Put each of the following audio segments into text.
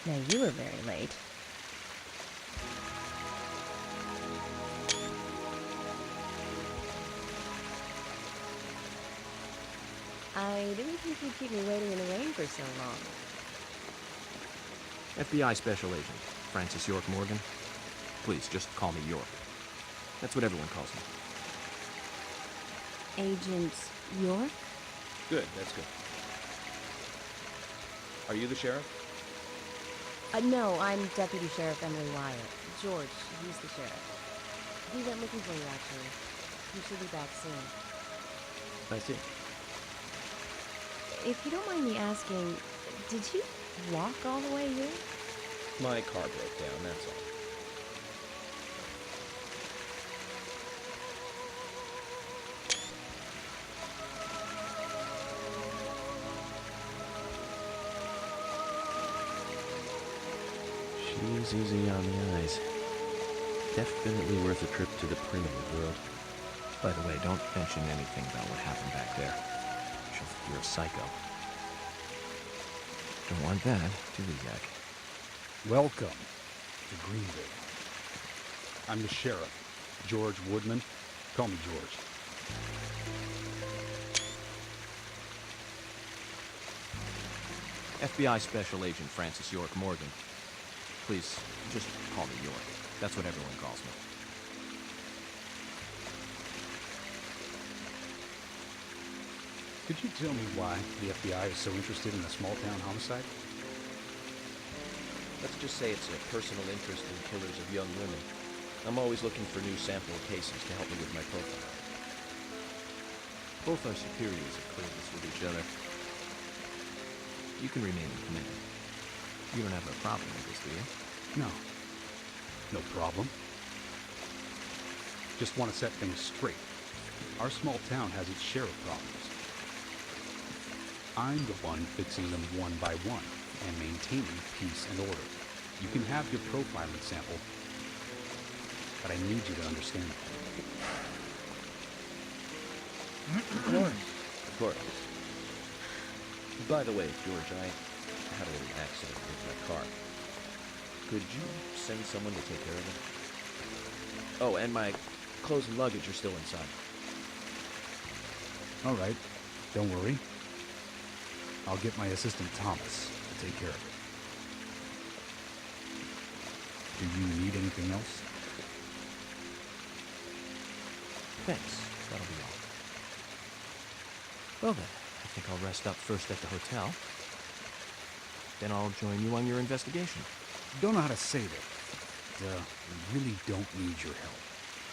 Now you were very late. I didn't think you'd keep me waiting in the rain for so long. FBI Special Agent, Francis York Morgan. Please, just call me York. That's what everyone calls me. Agent York? Good, that's good. Are you the sheriff? No, I'm Deputy Sheriff Emily Wyatt. George, he's the sheriff. He went looking for you, actually. You should be back soon. I see. If you don't mind me asking, did you walk all the way here? My car broke down, that's all. She's easy on the eyes. Definitely worth a trip to the primitive world. By the way, don't mention anything about what happened back there. She'll think you're a psycho. Don't want that, do we, Jack? Welcome to Greenville. I'm the sheriff, George Woodman. Call me George. FBI Special Agent Francis York Morgan. Please, just call me York. That's what everyone calls me. Could you tell me why the FBI is so interested in a small-town homicide? Let's just say it's a personal interest in killers of young women. I'm always looking for new sample cases to help me with my profile. Both our superiors have cleared this with each other. You can remain in command. You don't have a problem with this, do you? No. No problem. Just want to set things straight. Our small town has its share of problems. I'm the one fixing them one by one and maintaining peace and order. You can have your profiling sample, but I need you to understand that. Of course. Of course. By the way, George, I had a little accident with my car. Could you send someone to take care of it? Oh, and my clothes and luggage are still inside. All right. Don't worry. I'll get my assistant Thomas to take care of it. Do you need anything else? Thanks. That'll be all. Well then, I think I'll rest up first at the hotel. Then I'll join you on your investigation. Don't know how to say that. We really don't need your help.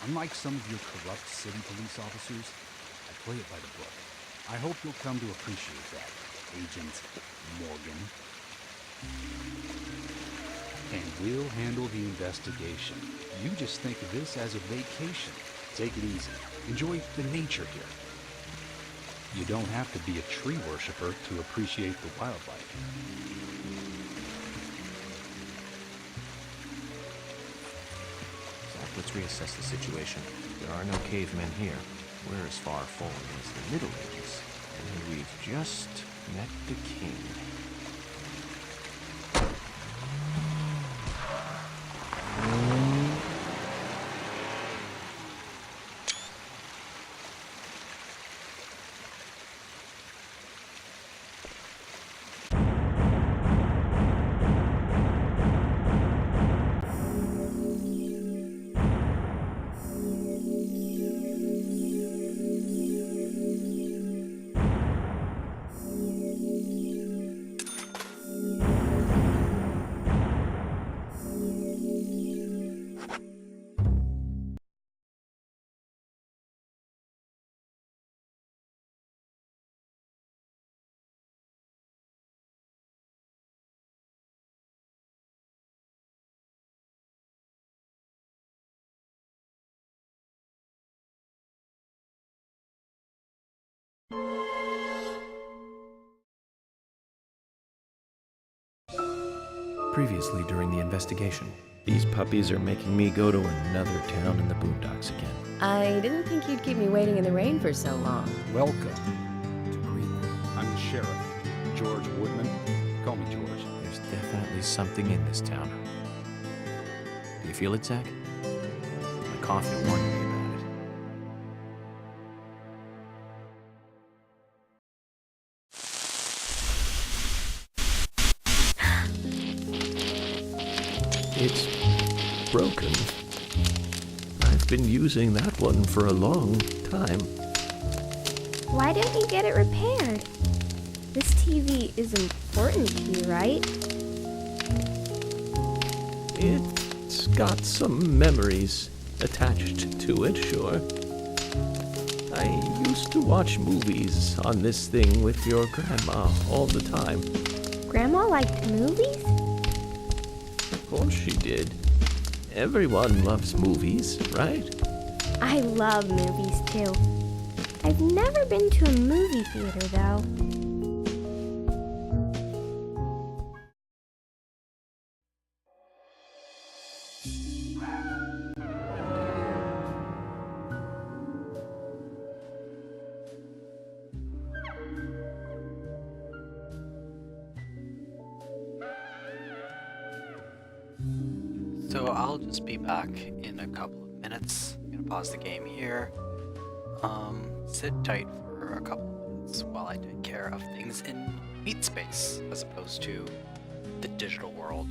Unlike some of your corrupt city police officers, I play it by the book. I hope you'll come to appreciate that, Agent Morgan. And we'll handle the investigation. You just think of this as a vacation. Take it easy. Enjoy the nature here. You don't have to be a tree worshiper to appreciate the wildlife. Zach, let's reassess the situation. There are no cavemen here. We're as far forward as the Middle Ages. And we've just met the king. Previously during the investigation. These puppies are making me go to another town in the boondocks again. I didn't think you'd keep me waiting in the rain for so long. Welcome to Greenville. I'm the sheriff, George Woodman. Call me George. There's definitely is something in this town. Do you feel it, Zach? My coffee warned me about it. It's broken. I've been using that one for a long time. Why don't you get it repaired? This TV is important to you, right? It's got some memories attached to it, sure. I used to watch movies on this thing with your grandma all the time. Grandma liked movies? Of course she did. Everyone loves movies, right? I love movies too. I've never been to a movie theater though. So I'll just be back in a couple of minutes. I'm gonna pause the game here. Sit tight for a couple of minutes while I take care of things in meat space as opposed to the digital world.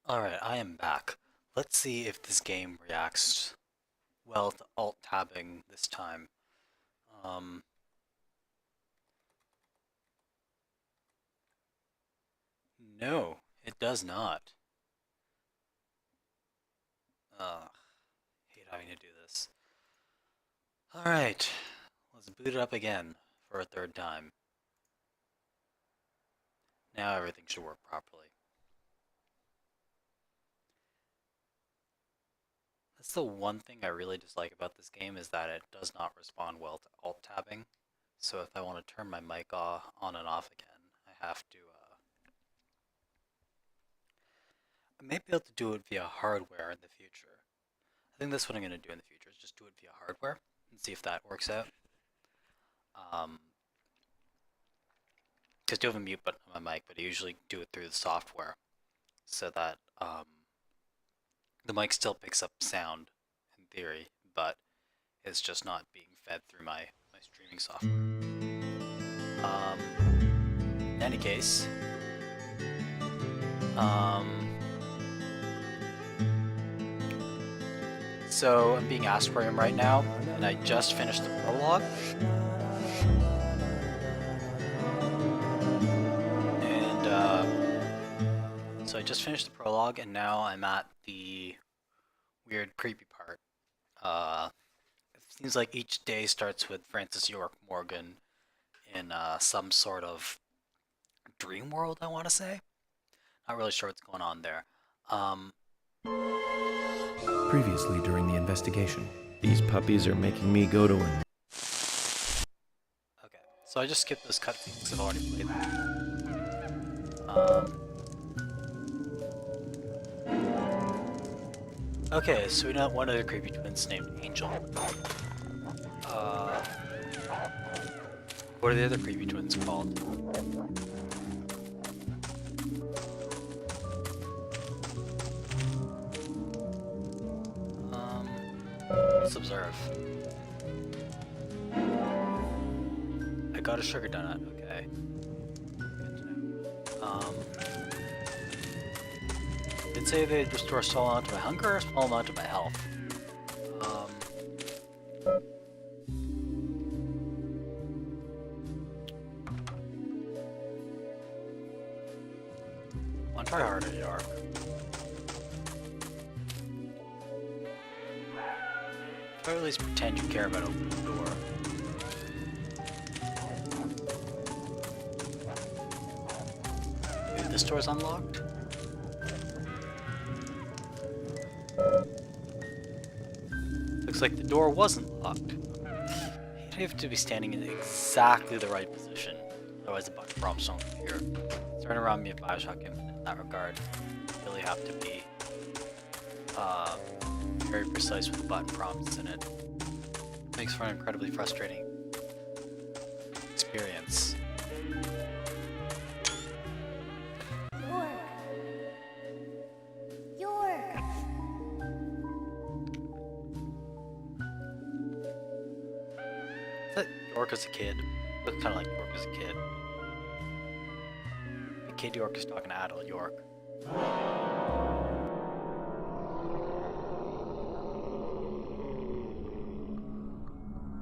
Alright, I am back. Let's see if this game reacts well to alt-tabbing this time. No, it does not. Hate having to do this. Alright, let's boot it up again for a third time. Now everything should work properly. Let's That's the one thing I really dislike about this game is that it does not respond well to alt tabbing. So if I want to turn my mic on and off again, I have to. I may be able to do it via hardware in the future. I think that's what I'm going to do in the future is just do it via hardware and see if that works out. Because I do have a mute button on my mic, but I usually do it through the software so that the mic still picks up sound in theory, but it's just not being fed through my streaming software. In any case, so I'm being asked where I am right now, and I just finished the prologue. And so I just finished the prologue, and now I'm at the weird, creepy part. It seems like each day starts with Francis York Morgan in some sort of dream world, I want to say. Not really sure what's going on there. Previously during the investigation. These puppies are making me go to an... Okay, so I just skipped those cutscenes because I've already played them. Okay, so we know one of the creepy twins named Angel. What are the other creepy twins called? Let's observe. I got a sugar donut, okay. Good to know. Did say they restore a small amount to my hunger or a small amount to my health? I'll try harder, Yark. Or at least pretend you care about opening the door. Maybe this door's unlocked? Looks like the door wasn't locked. You have to be standing in exactly the right position, otherwise the button prompts don't appear. Starting to remind me of Bioshock Infinite in that regard. You really have to be very precise with the button prompts, and it makes for an incredibly frustrating experience. York! Is that York as a kid? Looks kind of like York as a kid. The kid York is talking to adult York.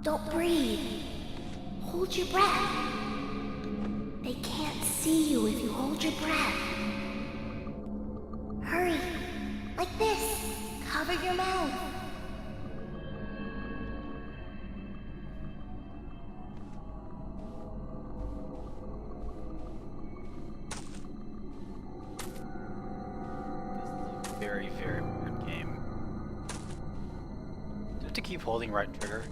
Don't breathe. Hold your breath. They can't see you if you hold your breath. Hurry. Like this. Cover your mouth. Very, very weird game. Do I have to keep holding right trigger?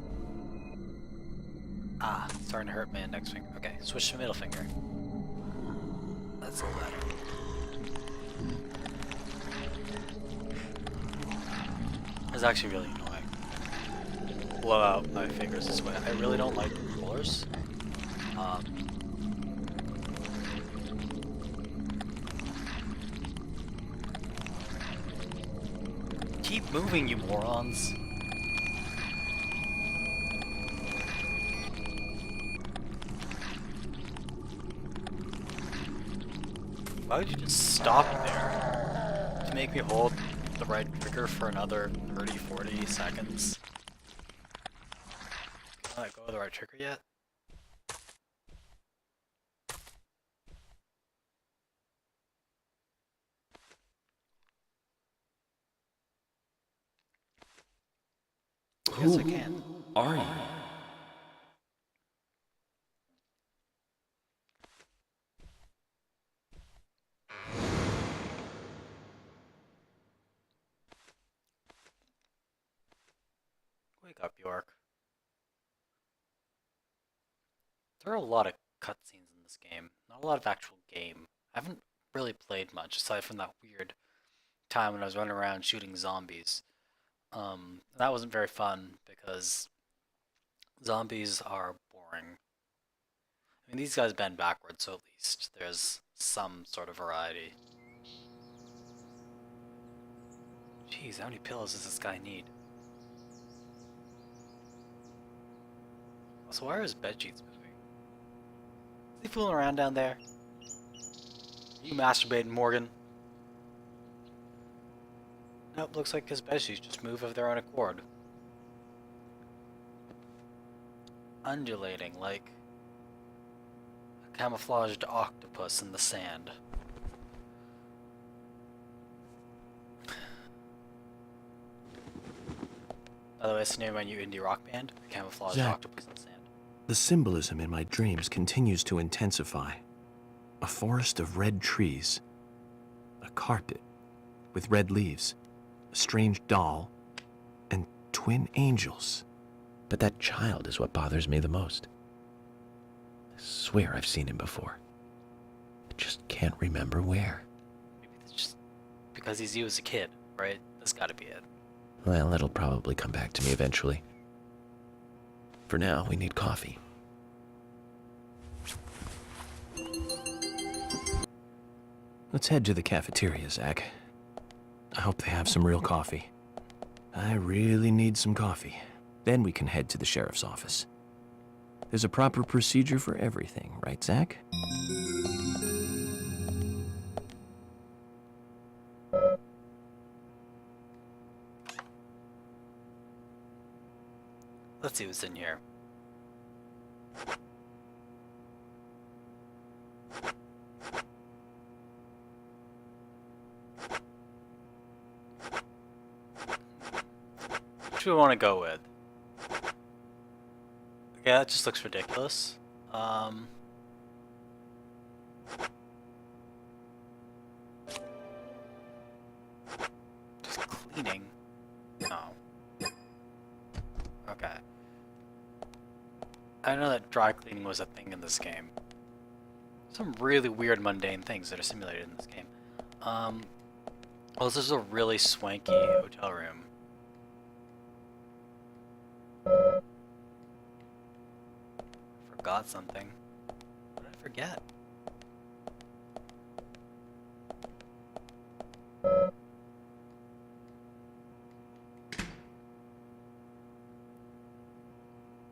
Ah, it's starting to hurt my index finger. Okay, switch to middle finger. That's a little better. It's actually really annoying. Blow out my fingers this way. I really don't like controllers. Keep moving, you morons. Why would you just stop there? To make me hold the right trigger for another 30, 40 seconds? Can I let go of the right trigger yet? I guess I can. Are you? Wake up, York. There are a lot of cutscenes in this game. Not a lot of actual game. I haven't really played much aside from that weird time when I was running around shooting zombies. That wasn't very fun because zombies are boring. I mean, these guys bend backwards, so at least there's some sort of variety. Jeez, how many pillows does this guy need? So why are his bed sheets moving? Is he fooling around down there? Are you masturbating, Morgan? Nope, looks like his bed sheets just move of their own accord. Undulating like a camouflaged octopus in the sand. By the way, it's the name of my new indie rock band, Camouflaged Zach. Octopus in the Sand. The symbolism in my dreams continues to intensify. A forest of red trees. A carpet with red leaves. A strange doll. And twin angels. But that child is what bothers me the most. I swear I've seen him before. I just can't remember where. Maybe it's just because he's you as a kid, right? That's gotta be it. Well, it'll probably come back to me eventually. For now, we need coffee. Let's head to the cafeteria, Zach. I hope they have some real coffee. I really need some coffee. Then we can head to the sheriff's office. There's a proper procedure for everything, right, Zach? Let's see what's in here. Which do we want to go with? Okay, that just looks ridiculous. Just cleaning. No. Okay. I know that dry cleaning was a thing in this game. Some really weird mundane things that are simulated in this game. Well, this is a really swanky hotel room. Forgot something. What did I forget?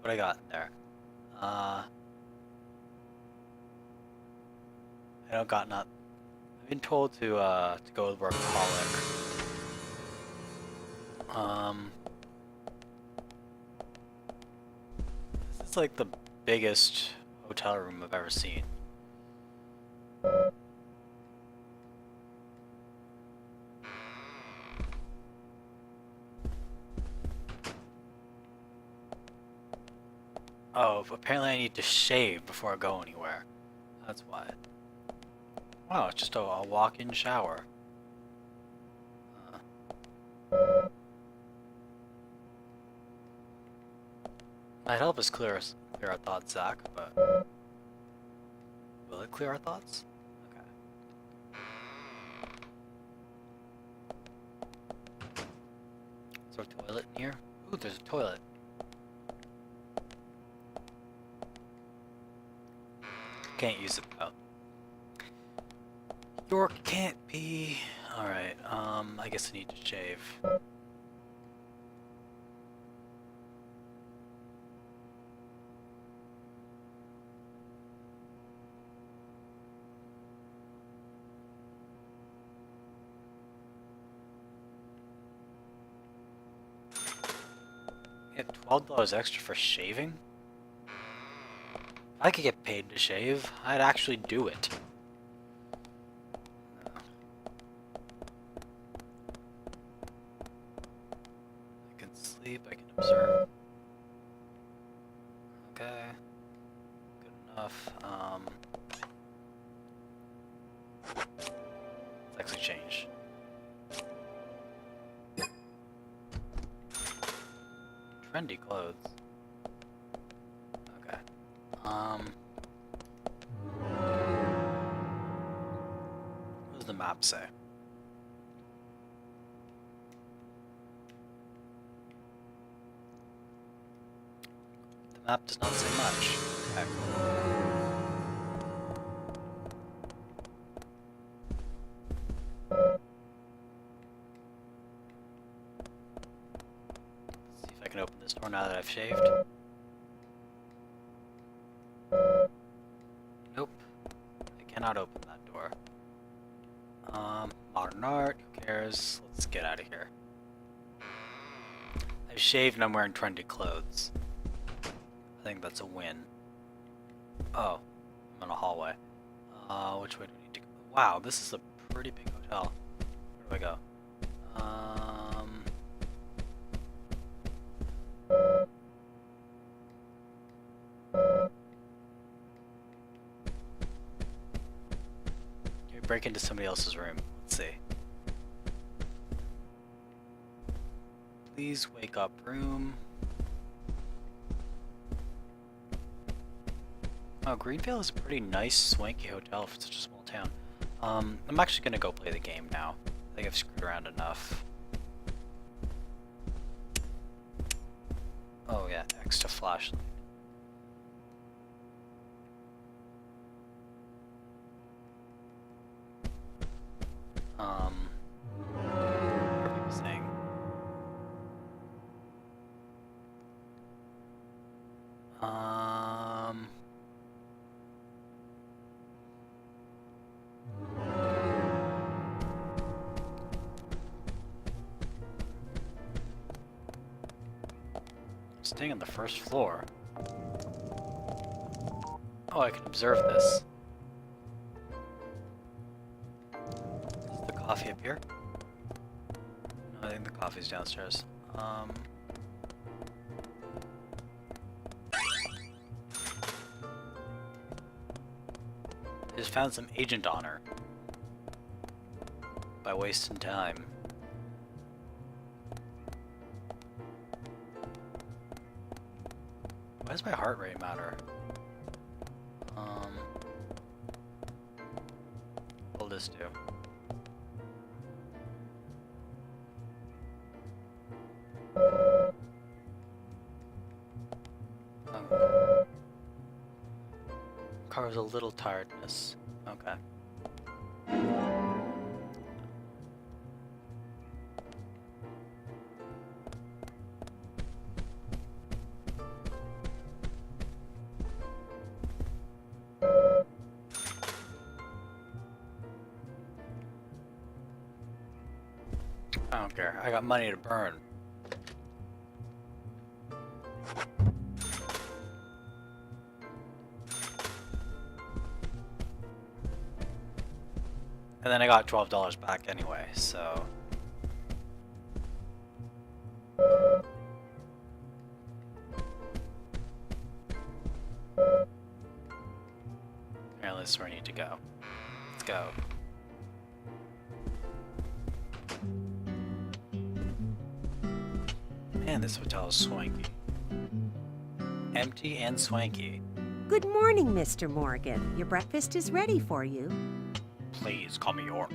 What I got there? I don't got not. I've been told to go with workaholic. This is like the biggest hotel room I've ever seen. Oh, apparently I need to shave before I go anywhere. That's why. Wow, it's just a walk-in shower. Might help us clear our thoughts, Zach, but will it clear our thoughts? Okay. Is there a toilet in here? Ooh, there's a toilet. Can't use it though. York can't be. Alright, I guess I need to shave. Get $12 extra for shaving? If I could get paid to shave, I'd actually do it. I can sleep, I can observe. Okay. Good enough. Let's actually change. trendy clothes. Okay. What does the map say? The map does not say much. Okay. See if I can open this door now that I've shaved. Nope. I cannot open that door. Modern art, who cares? Let's get out of here. I've shaved and I'm wearing trendy clothes. I think that's a win. Oh, I'm in a hallway. Which way do we need to go? Wow, this is a pretty big hotel. Where do I go? Can we break into somebody else's room? Let's see. Please wake up, room. Oh, Greenvale is a pretty nice, swanky hotel for such a small town. I'm actually gonna go play the game now. I think I've screwed around enough. Oh yeah, extra flashlight. What are people saying? Staying on the first floor. Oh, I can observe this. Is the coffee up here? No, I think the coffee's downstairs. I just found some agent honor by wasting time. Why does my heart rate matter? What'll this do? Carves a little tiredness. Okay. I don't care. I got money to burn. And then I got $12 back anyway, so... Apparently this is where I need to go. Let's go. Man, this hotel is swanky. Empty and swanky. Good morning, Mr. Morgan. Your breakfast is ready for you. Please call me York.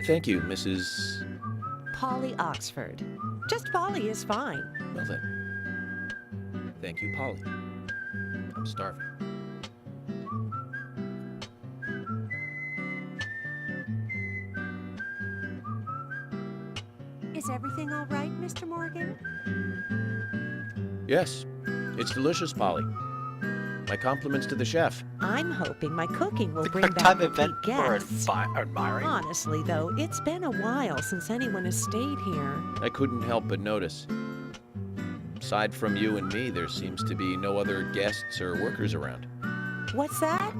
Thank you, Mrs. Polly Oxford. Just Polly is fine. Well then. Thank you, Polly. I'm starving. Is everything all right, Mr. Morgan? Yes, it's delicious, Polly. My compliments to the chef. I'm hoping my cooking will The bring quick back time repeat event for guests. admiring. Honestly, though, it's been a while since anyone has stayed here. I couldn't help but notice. Aside from you and me, there seems to be no other guests or workers around. What's that?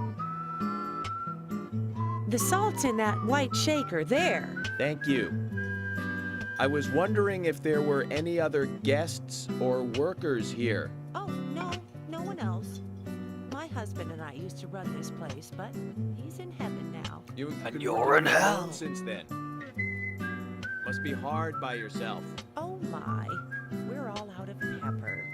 The salt's in that white shaker there. Thank you. I was wondering if there were any other guests or workers here. Oh, no, no one else. My husband and I used to run this place, but he's in heaven now. You've And been you're working in hell. alone since then. Must be hard by yourself. Oh my, we're all out of pepper.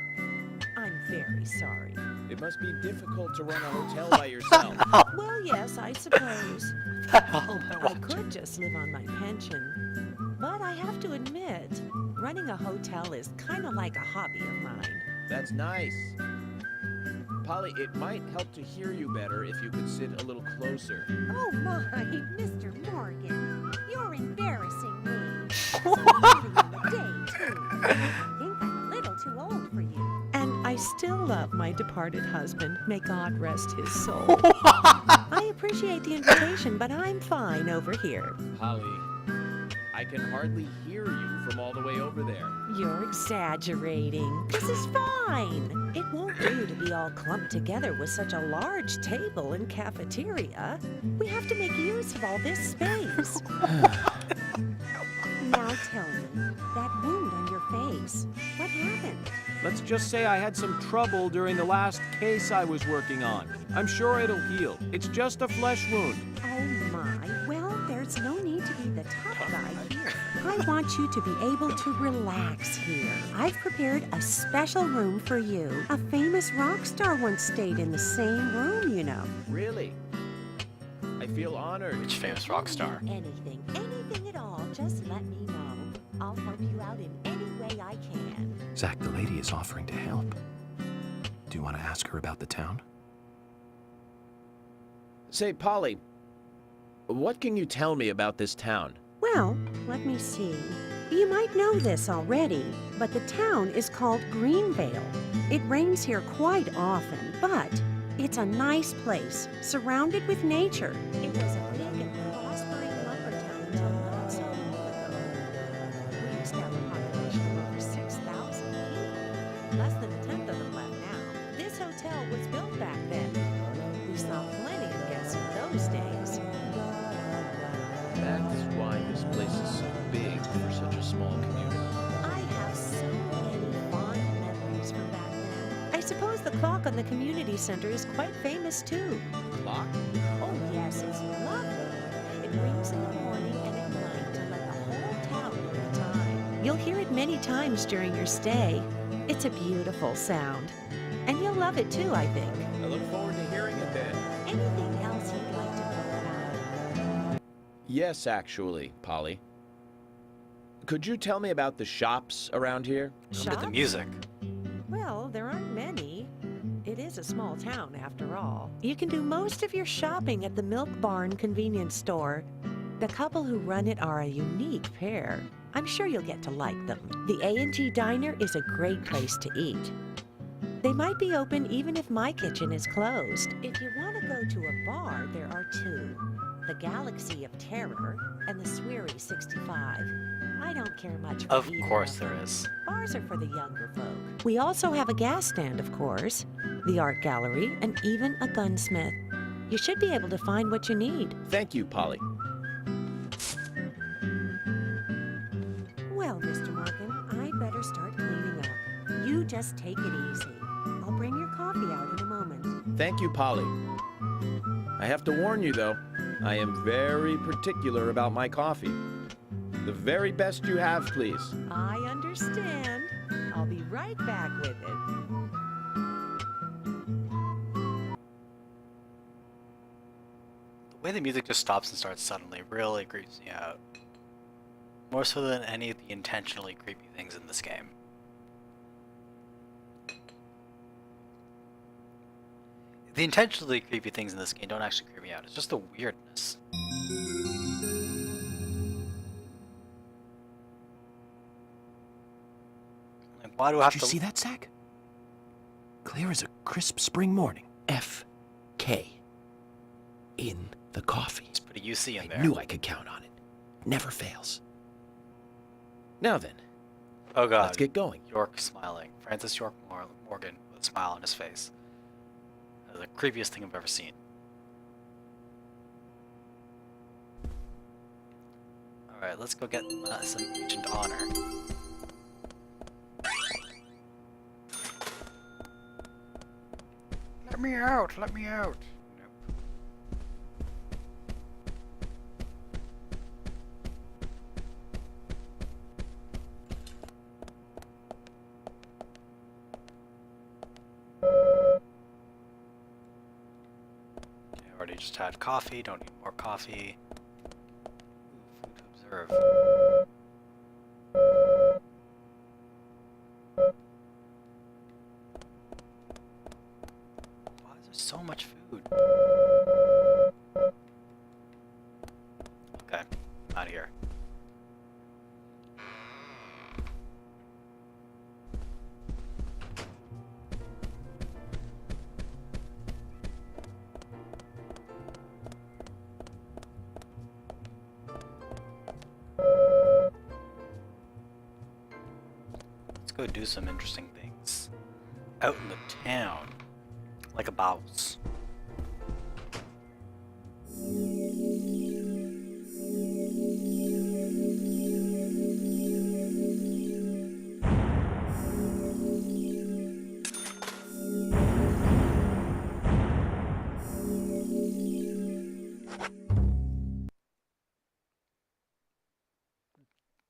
I'm very sorry. It must be difficult to run a hotel by yourself. Well, yes, I suppose. The hell am I I watching? could just live on my pension. But I have to admit, running a hotel is kind of like a hobby of mine. That's nice. Polly, it might help to hear you better if you could sit a little closer. Oh my, Mr. Morgan, you're embarrassing me. I think I'm a little too old for you. And I still love my departed husband. May God rest his soul. I appreciate the invitation, but I'm fine over here. Polly, I can hardly hear you from all the way over there. You're exaggerating. This is fine. It won't do to be all clumped together with such a large table and cafeteria. We have to make use of all this space. Now tell me, that wound on your face, what happened? Let's just say I had some trouble during the last case I was working on. I'm sure it'll heal. It's just a flesh wound. Oh my, well, there's no need to be the tough guy here. I want you to be able to relax here. I've prepared a special room for you. A famous rock star once stayed in the same room, you know. Really? I feel honored. Which famous rock star? Anything at all, just let me know. I'll help you out in any way I can. Zach, the lady is offering to help. Do you want to ask her about the town? Say, Polly, what can you tell me about this town? Well, let me see. You might know this already, but the town is called Greenvale. It rains here quite often, but it's a nice place, surrounded with nature. It was a big and prospering lumber town until not so long ago. We used to have a population of over 6,000 people. Less than a tenth of them left now. This hotel was built back then. We saw plenty of guests in those days. That's why this place is so big for such a small community. I have so many fond memories from back then. I suppose the clock on the community center is quite famous too. Clock? Oh yes, it's lovely. It rings in the morning and at night to let the whole town know the time. You'll hear it many times during your stay. It's a beautiful sound. And you'll love it too, I think. I look forward to hearing it then. Anything else you'd like to know about? Yes, actually, Polly. Could you tell me about the shops around here? Remember the Shops? music. Well, there aren't many. It is a small town, after all. You can do most of your shopping at the Milk Barn convenience store. The couple who run it are a unique pair. I'm sure you'll get to like them. The A&G Diner is a great place to eat. They might be open even if my kitchen is closed. If you want to go to a bar, there are two. The Galaxy of Terror and the Sweary 65. I don't care much for Of either course them. there is. Bars are for the younger folk. We also have a gas stand, of course, the art gallery, and even a gunsmith. You should be able to find what you need. Thank you, Polly. Well, Mr. Morgan, I'd better start cleaning up. You just take it easy. I'll bring your coffee out in a moment. Thank you, Polly. I have to warn you, though, I am very particular about my coffee. The very best you have, please. I understand. I'll be right back with it. The way the music just stops and starts suddenly really creeps me out. More so than any of the intentionally creepy things in this game. The intentionally creepy things in this game don't actually creep me out. It's just the weirdness. Like, why do I have Did to you see that, Zach? Clear as a crisp spring morning. F.K. in the coffee. Just put a UC in I there. knew I could count on it. Never fails. Now then, Oh god. let's get going. York smiling. Francis York Morgan with a smile on his face. That is the creepiest thing I've ever seen. Alright, let's go get some Agent Honor. me out! Let me out! Nope. Okay, I already just had coffee, don't need more coffee. Ooh, food to observe. Why is there so much food? Okay, I'm out of here. Let's go do some interesting things out in the town, like a boss.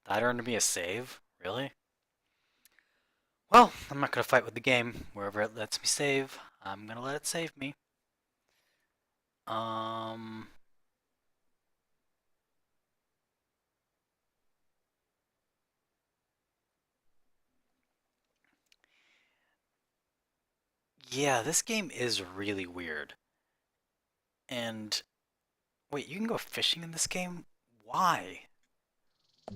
That earned me a save? Really? Well, I'm not gonna fight with the game. Wherever it lets me save, I'm gonna let it save me. Yeah, this game is really weird. And wait, you can go fishing in this game? Why?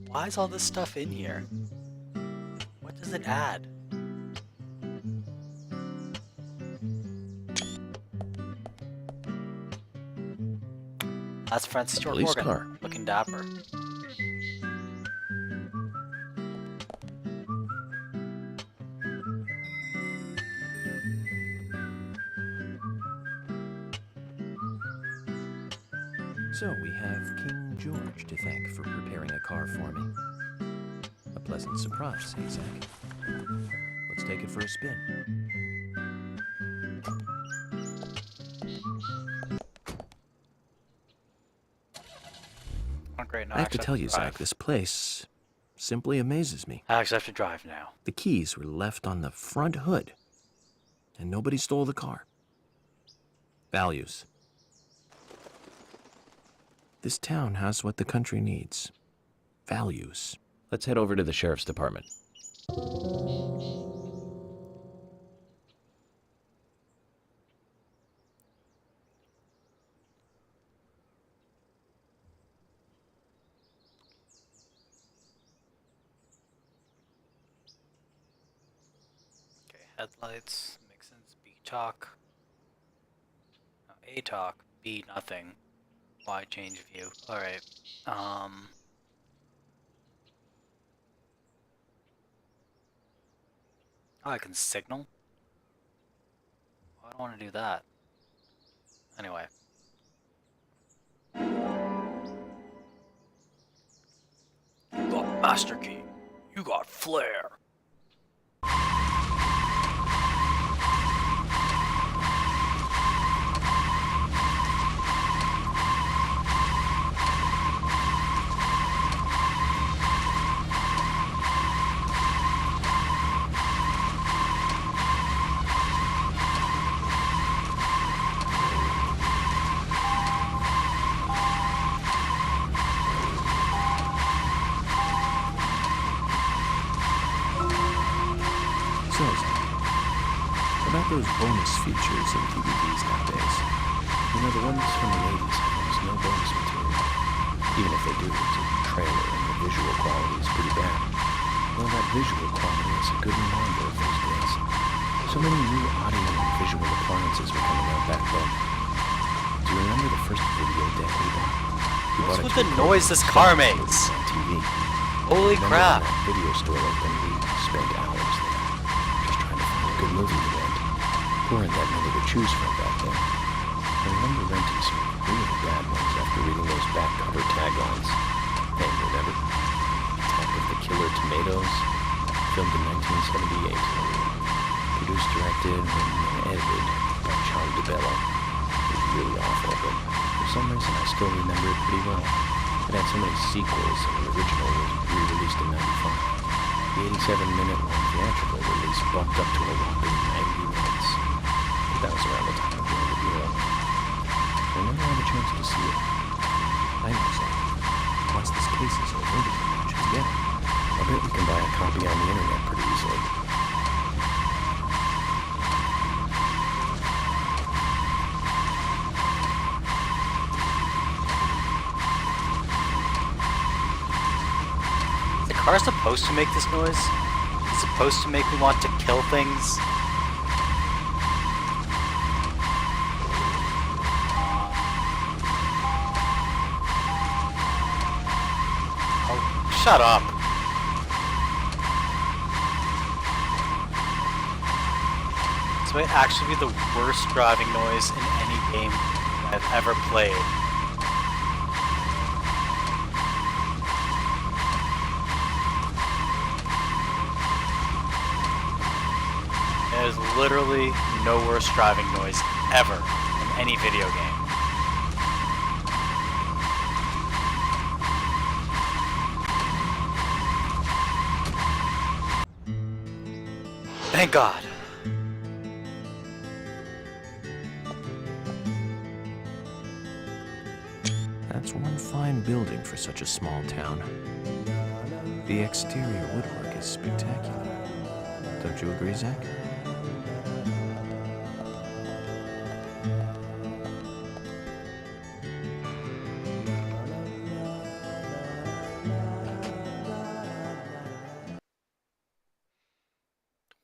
Why is all this stuff in here? What does it add? That's Francis George Police Morgan, car. looking dapper. So we have King George to thank for preparing a car for me. A pleasant surprise, eh, Zach? Let's take it for a spin. Oh, great, no, I have to actually tell you, drive. Zach, this place simply amazes me. I actually have to drive now. The keys were left on the front hood, and nobody stole the car. Values. This town has what the country needs. Values. Let's head over to the sheriff's department. Okay, headlights, makes sense. B talk. No, A talk. B nothing. Y change view. Alright. Oh, I can signal? I don't want to do that. Anyway. You got master key. You got flair. So, Zach, about those bonus features in DVDs nowadays? You know, the ones from the 80s have almost no bonus material. Even if they do, it's a trailer and the visual quality is pretty bad. Well, that visual quality is a good reminder of those days. So many new audio and visual appliances were coming out back then. Do you remember the first video Dad we bought? We What's bought a with the 2-quart noise this car makes? on TV. Holy Remember crap. when that video store opened, we spent hours there, just trying to find a good movie to rent. There weren't that many to choose from back then. I remember renting some really bad ones after reading those back cover taglines. Hey, remember? Attack of the Killer Tomatoes, filmed in 1978. Produced, directed, and edited by Charlie DeBello. It was really awful, but for some reason I still remember it pretty well. It had so many sequels, and the original was re-released in '95. The 87-minute long theatrical release bumped up to a whopping 90 minutes. But that was around the time of Join the Bureau. So I never had a chance to see it. I know, sir. Once this case is over, we can watch it together. I bet we can buy a copy on the internet pretty easily. Is the car supposed to make this noise? Is it supposed to make me want to kill things? Oh, shut up. This might actually be the worst driving noise in any game I've ever played. There's literally no worse driving noise ever in any video game. Thank God. That's one fine building for such a small town. The exterior woodwork is spectacular. Don't you agree, Zach?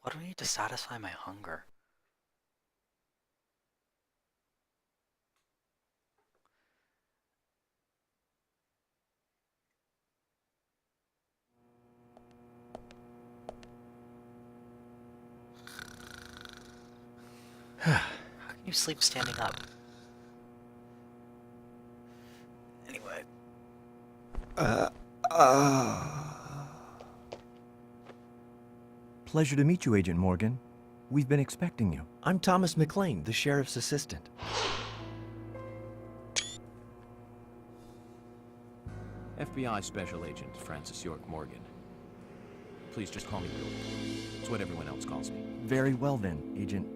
What do I need to satisfy my hunger? How can you sleep standing up? Anyway. Pleasure to meet you, Agent Morgan. We've been expecting you. I'm Thomas McLean, the sheriff's assistant. FBI Special Agent Francis York Morgan. Please just call me York. It's what everyone else calls me. Very well then,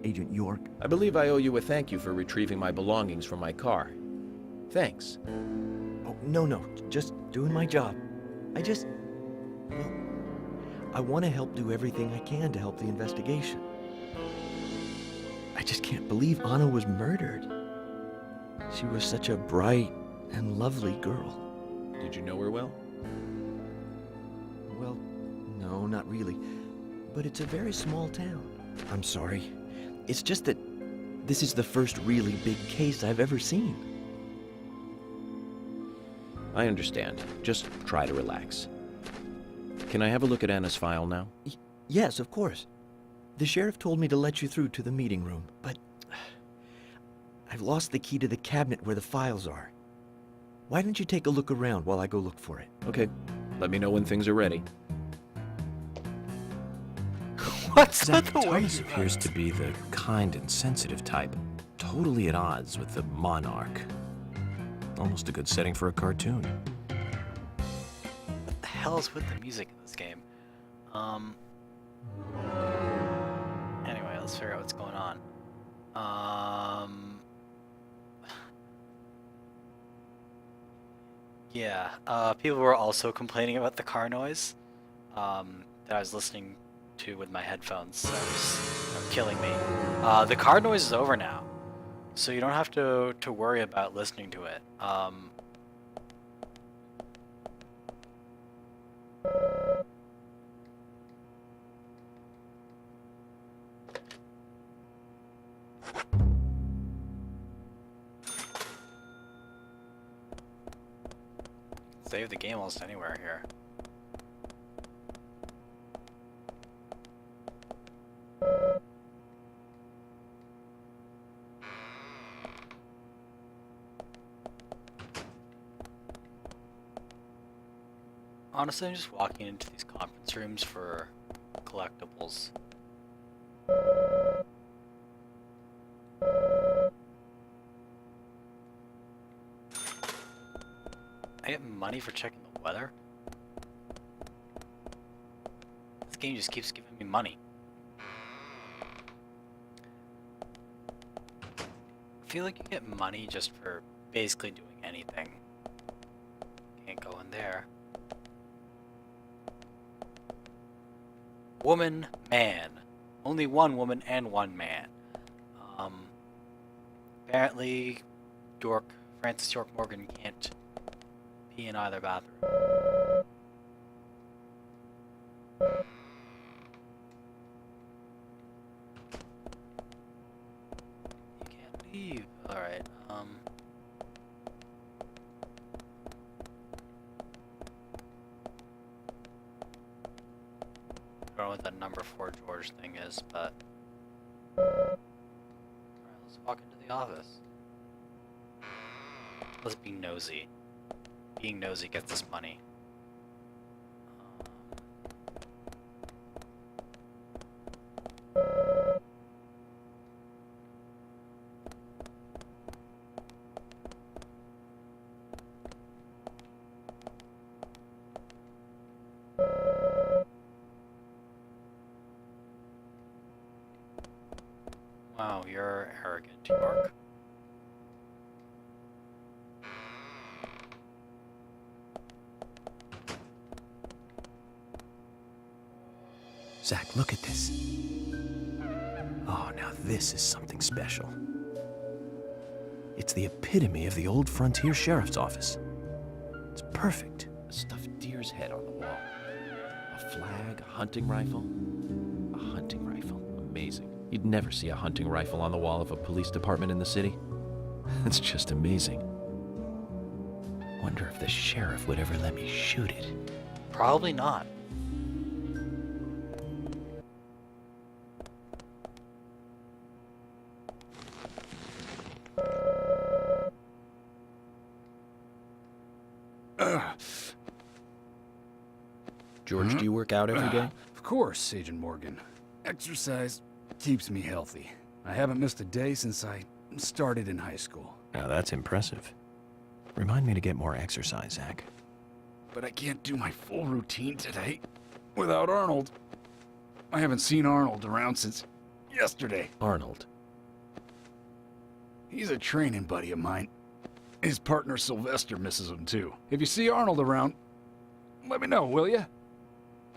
Agent York. I believe I owe you a thank you for retrieving my belongings from my car. Thanks. Oh, no, just doing my job. Well, I want to help do everything I can to help the investigation. I just can't believe Anna was murdered. She was such a bright and lovely girl. Did you know her well? Well, no, not really. But it's a very small town. I'm sorry. It's just that this is the first really big case I've ever seen. I understand. Just try to relax. Can I have a look at Anna's file now? Yes, of course. The sheriff told me to let you through to the meeting room, but I've lost the key to the cabinet where the files are. Why don't you take a look around while I go look for it? Okay. Let me know when things are ready. What's Zach, with the way Thomas appears to be the kind and sensitive type, totally at odds with the monarch. Almost a good setting for a cartoon. What the hell is with the music in this game? Anyway, let's figure out what's going on. Yeah, people were also complaining about the car noise that I was listening to with my headphones, so it was killing me. The car noise is over now, so you don't have to worry about listening to it. Save the game almost anywhere here. Honestly, I'm just walking into these conference rooms for collectibles. I get money for checking the weather? This game just keeps giving me money. I feel like you get money just for basically doing anything. Can't go in there. Woman, man. Only one woman and one man. Apparently, Francis York Morgan can't pee in either bathroom. You can't leave. Alright, I don't know what that number 4 George thing is, but... Alright, let's walk into the office. Let's be nosy. Being nosy gets us money. Wow, you're arrogant, York. Zach, look at this. Oh, now this is something special. It's the epitome of the old frontier sheriff's office. It's perfect. A stuffed deer's head on the wall. A flag, a hunting rifle. A hunting rifle. Amazing. You'd never see a hunting rifle on the wall of a police department in the city. It's just amazing. Wonder if the sheriff would ever let me shoot it. Probably not. George, do you work out every day? Of course, Agent Morgan. Exercise keeps me healthy. I haven't missed a day since I started in high school. Now that's impressive. Remind me to get more exercise, Zach. But I can't do my full routine today without Arnold. I haven't seen Arnold around since yesterday. Arnold. He's a training buddy of mine. His partner Sylvester misses him too. If you see Arnold around, let me know, will ya?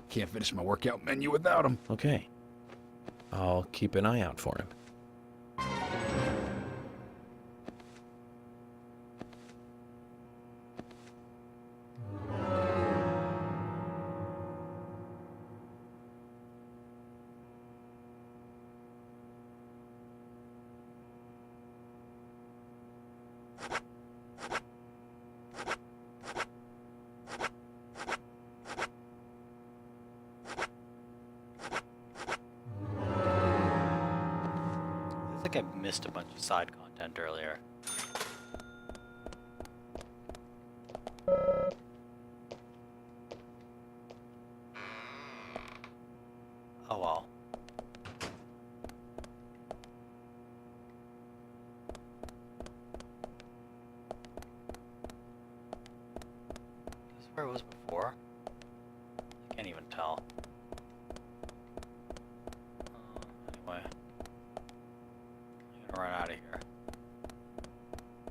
Can't finish my workout menu without him. Okay. I'll keep an eye out for him. I think I missed a bunch of side content earlier. Oh well. This is where it was before? I can't even tell. Anyway. I'm gonna run out of here.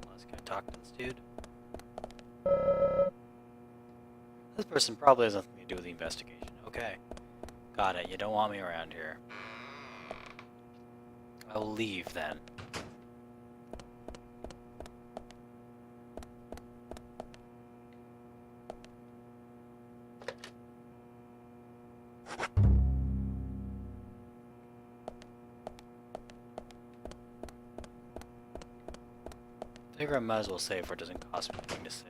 Let's go talk to this dude. This person probably has nothing to do with the investigation. Okay. Got it. You don't want me around here. I'll leave then. I figure I might as well save where it doesn't cost me anything to save.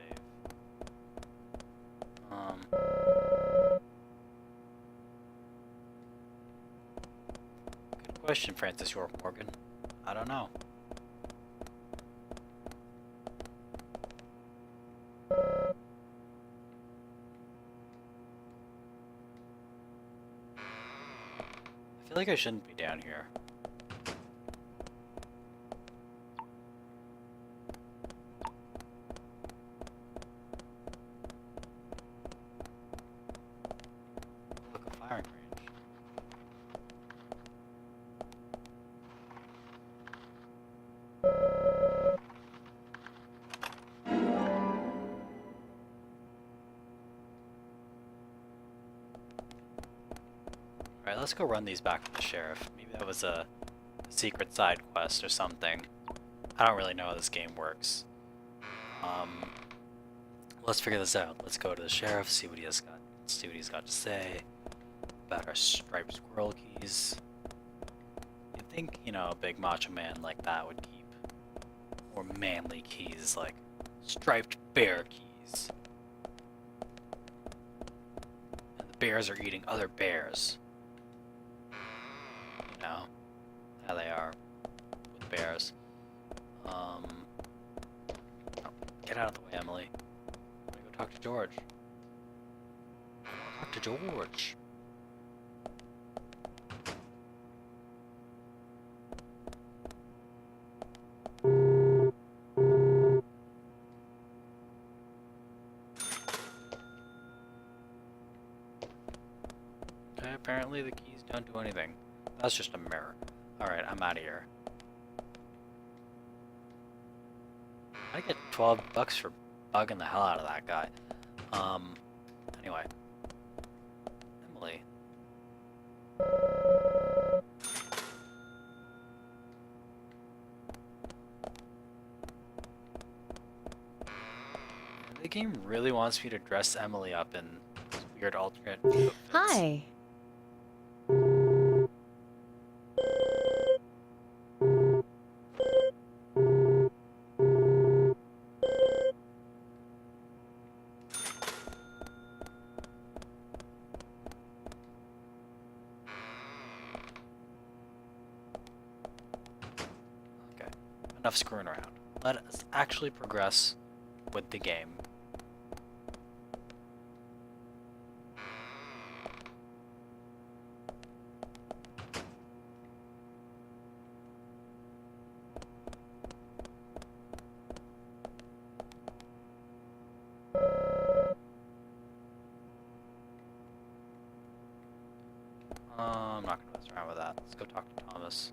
Good question, Francis York Morgan. I don't know. I feel like I shouldn't be down here. firing range. Alright, let's go run these back to the sheriff. Maybe that was a secret side quest or something. I don't really know how this game works. Let's figure this out. Let's go to the sheriff, see what he's got to say about our striped squirrel keys. You'd think, you know, a big macho man like that would keep more manly keys like striped bear keys. And the bears are eating other bears. You know how they are with bears. Oh, get out of the way, Emily. I'm gonna go talk to George. I wanna talk to George. Okay, apparently the keys don't do anything. That's just a mirror. Alright, I'm out of here. I get 12 bucks for bugging the hell out of that guy. Anyway. Emily. The game really wants me to dress Emily up in this weird alternate outfits. Hi. Okay, enough screwing around. Let us actually progress with the game. I'm not gonna mess around with that. Let's go talk to Thomas.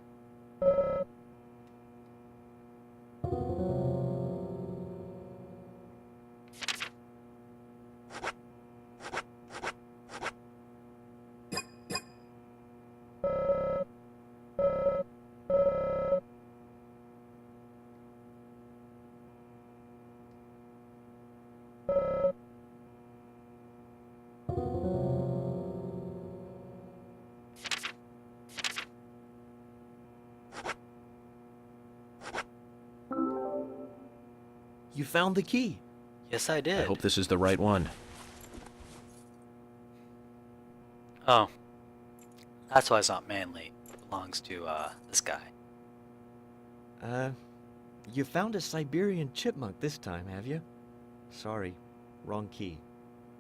You found the key. Yes, I did. I hope this is the right one. Oh. That's why it's not manly. It belongs to, this guy. You found a Siberian chipmunk this time, have you? Sorry, wrong key.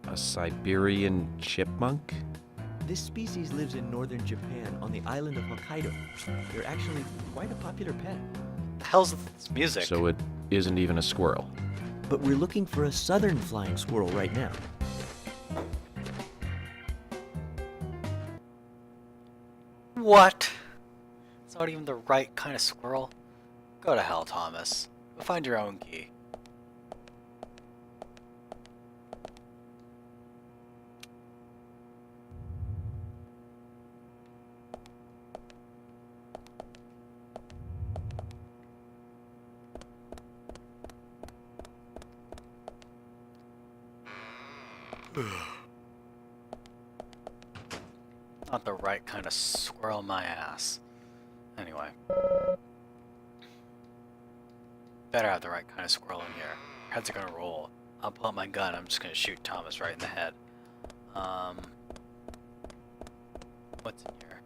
A Siberian chipmunk? This species lives in northern Japan on the island of Hokkaido. They're actually quite a popular pet. The hell's this music? So it isn't even a squirrel. But we're looking for a southern flying squirrel right now. What? It's not even the right kind of squirrel. Go to hell, Thomas. Go find your own key. Not the right kind of squirrel, my ass. Anyway. Better have the right kind of squirrel in here. Heads are gonna roll. I'll pull out my gun, I'm just gonna shoot Thomas right in the head. What's in here?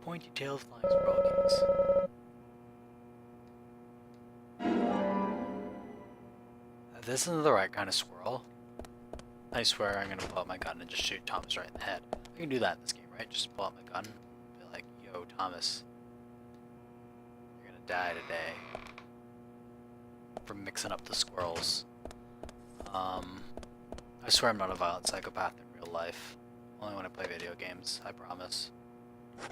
Pointy-tailed flying squirrel keys. This isn't the right kind of squirrel. I swear I'm gonna pull out my gun and just shoot Thomas right in the head. I can do that in this game, right? Just pull out my gun, be like, yo, Thomas, you're gonna die today for mixing up the squirrels. I swear I'm not a violent psychopath in real life. Only when I play video games, I promise.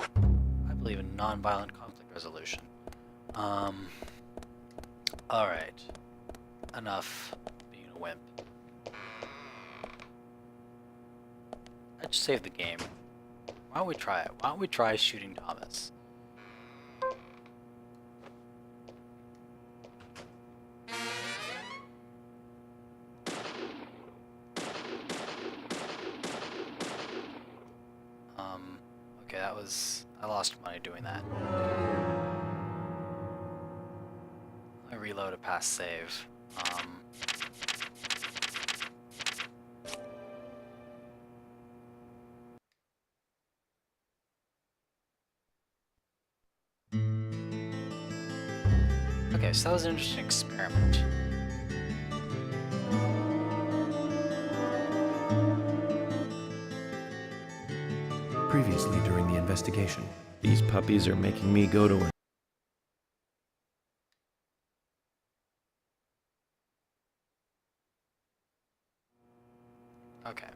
I believe in non-violent conflict resolution. Alright. Enough being a wimp. I just saved the game. Why don't we try it? Why don't we try shooting Thomas? Okay, that was... I lost money doing that. I reload a past save. Okay, so that was an interesting experiment. Previously during the investigation. These puppies are making me go to work. Okay.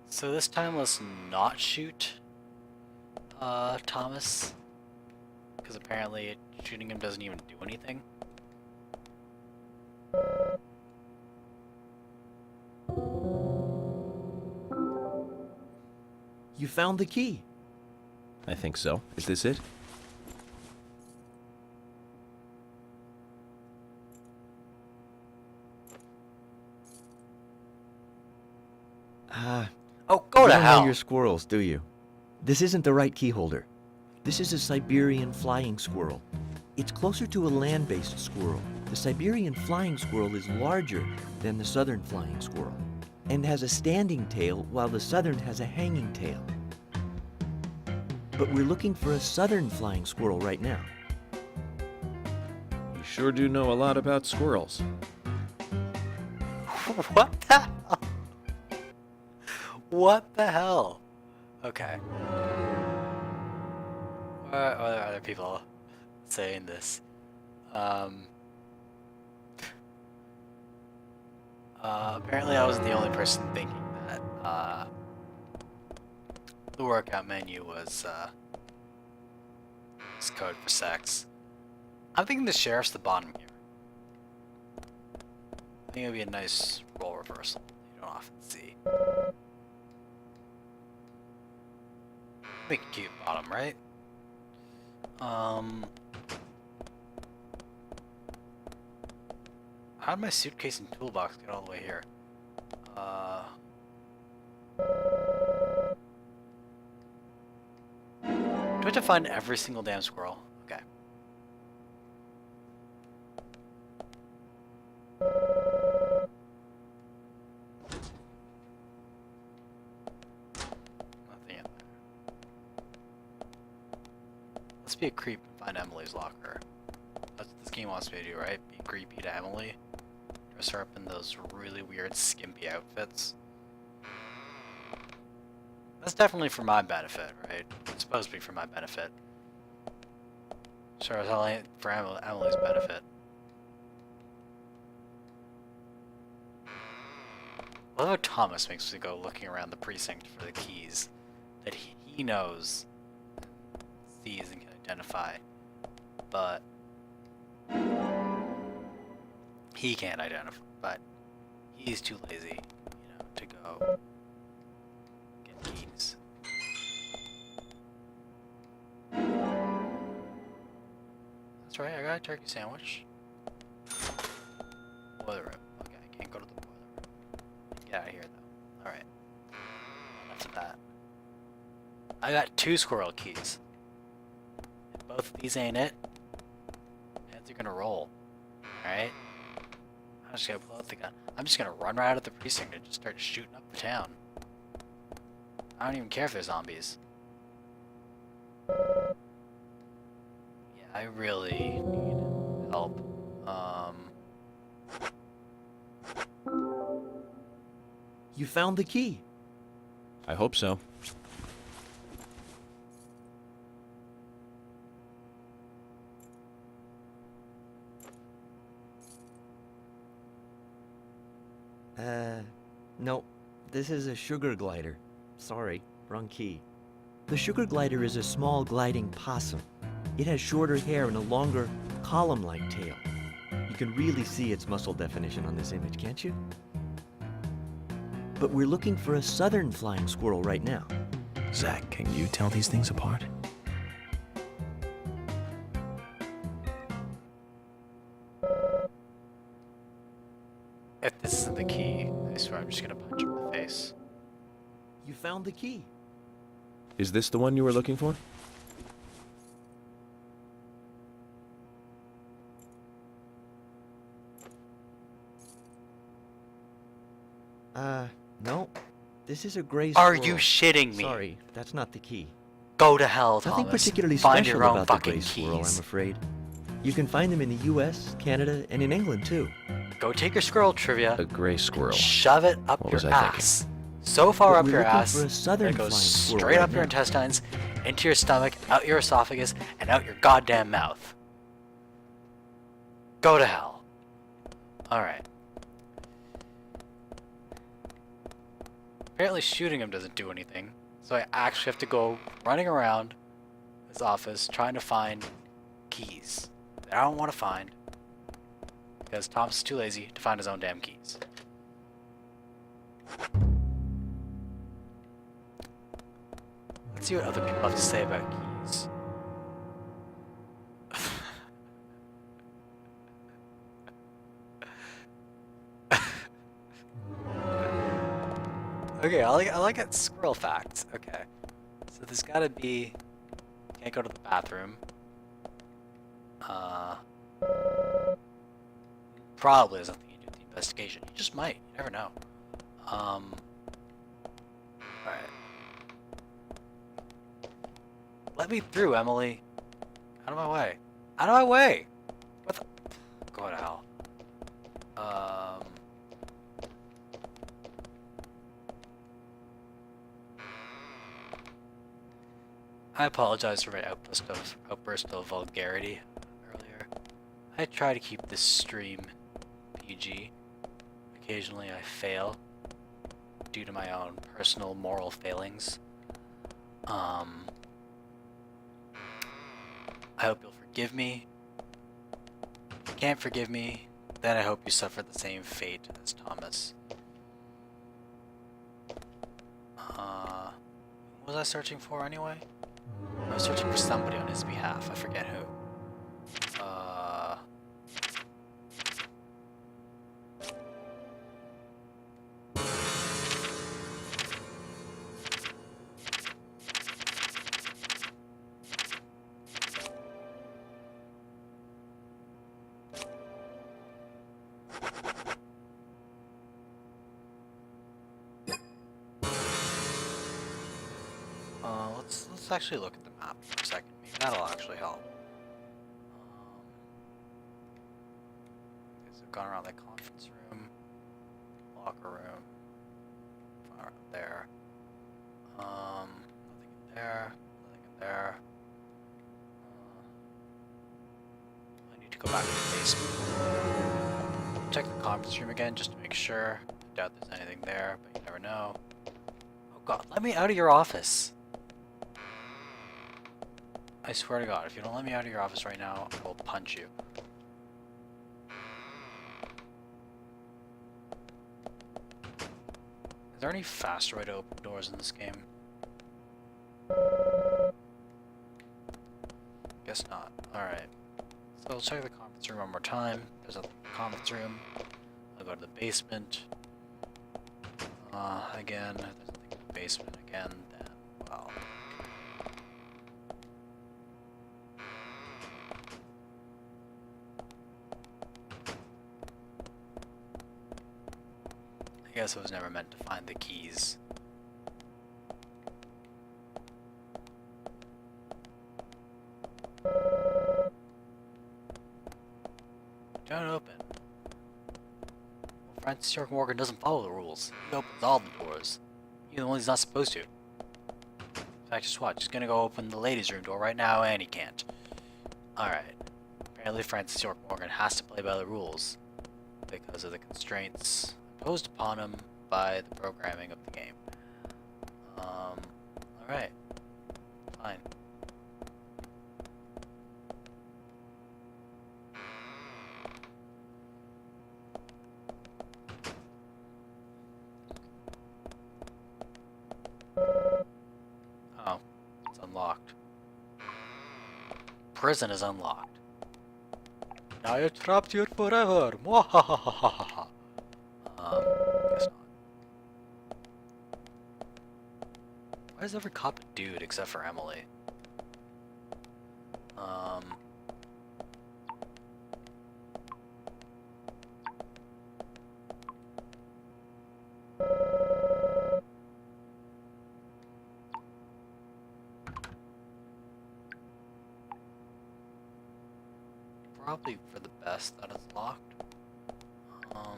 So this time let's not shoot Thomas, because apparently shooting him doesn't even do anything. You found the key. I think so. Is this it? Oh, go You to don't hell! know your squirrels, do you? This isn't the right key holder. This is a Siberian flying squirrel. It's closer to a land-based squirrel. The Siberian flying squirrel is larger than the southern flying squirrel and has a standing tail while the southern has a hanging tail. But we're looking for a southern flying squirrel right now. You sure do know a lot about squirrels. What the hell? What the hell? Okay. What are other people saying this? Apparently I wasn't the only person thinking that, the workout menu was code for sex. I'm thinking the sheriff's the bottom here. I think it would be a nice role reversal you don't often see. Make a cute bottom, right? How did my suitcase and toolbox get all the way here? Do I have to find every single damn squirrel? Okay. Nothing in there. Let's be a creep and find Emily's locker. That's what this game wants me to do, right? Be creepy to Emily. Dress her up in those really weird skimpy outfits. That's definitely for my benefit, right? It's supposed to be for my benefit. Sure, it's only for Emily's benefit. I love how Thomas makes me go looking around the precinct for the keys that he knows, sees, and can identify, but he can't identify. But he's too lazy, you know, to go get keys. That's right, I got a turkey sandwich. Boiler room. Okay, I can't go to the boiler room. Get out of here, though. Alright. Enough of that. I got 2 squirrel keys. If both of these ain't it, heads are gonna roll. Alright? I'm just gonna pull out the gun. I'm just gonna run right out of the precinct and just start shooting up the town. I don't even care if there's zombies. Yeah, I really need help. You found the key. I hope so. No. This is a sugar glider. Sorry, wrong key. The sugar glider is a small gliding possum. It has shorter hair and a longer, column-like tail. You can really see its muscle definition on this image, can't you? But we're looking for a southern flying squirrel right now. Zach, can you tell these things apart? If this isn't the key, I swear I'm just gonna punch him in the face. You found the key. Is this the one you were looking for? No. This is a gray Are squirrel. you shitting me? Sorry, that's not the key. Go to hell, Thomas. Nothing particularly Find special your own about the fucking gray squirrel, keys. I'm afraid. You can find them in the US, Canada, and in England, too. Go take your squirrel trivia. A gray squirrel. Shove it up What your was I thinking? ass. So far But up we're your looking ass for a southern that it goes flying squirrel straight right up your now. intestines, into your stomach, out your esophagus, and out your goddamn mouth. Go to hell. Alright. Apparently shooting him doesn't do anything, so I actually have to go running around his office trying to find keys that I don't want to find because Tom's is too lazy to find his own damn keys. Let's see what other people have to say about keys. Okay, I like that squirrel fact. Okay. So there's gotta be... Can't go to the bathroom. Probably has nothing to do with the investigation. You just might. You never know. Alright. Let me through, Emily. Out of my way. Out of my way! What the... Go to hell. I apologize for my outburst of vulgarity earlier. I try to keep this stream PG. Occasionally I fail due to my own personal moral failings. I hope you'll forgive me. If you can't forgive me, then I hope you suffer the same fate as Thomas. What was I searching for anyway? I was searching for somebody on his behalf. I forget who. Let's actually look at the map for a second. Maybe that'll actually help. Okay, so I've gone around the conference room, locker room, gone around there. Nothing in there. Nothing in there. I need to go back to the basement. Check the conference room again just to make sure. I doubt there's anything there, but you never know. Oh god, let me out of your office! I swear to God, if you don't let me out of your office right now, I will punch you. Is there any faster way to open doors in this game? Guess not. Alright. So I'll check the conference room one more time. There's a conference room. I'll go to the basement. Again, there's nothing in the basement again, then, well... I guess I was never meant to find the keys. Don't open. Well, Francis York Morgan doesn't follow the rules. He opens all the doors. Even the ones he's not supposed to. In fact, just watch. He's gonna go open the ladies' room door right now, and he can't. Alright. Apparently Francis York Morgan has to play by the rules because of the constraints imposed upon him by the programming of the game. Alright. Fine. Oh, it's unlocked. Prison is unlocked. Now you're trapped here forever. Mwahahaha. Guess not. Why is every cop a dude except for Emily? Probably for the best that it's locked. Ooh,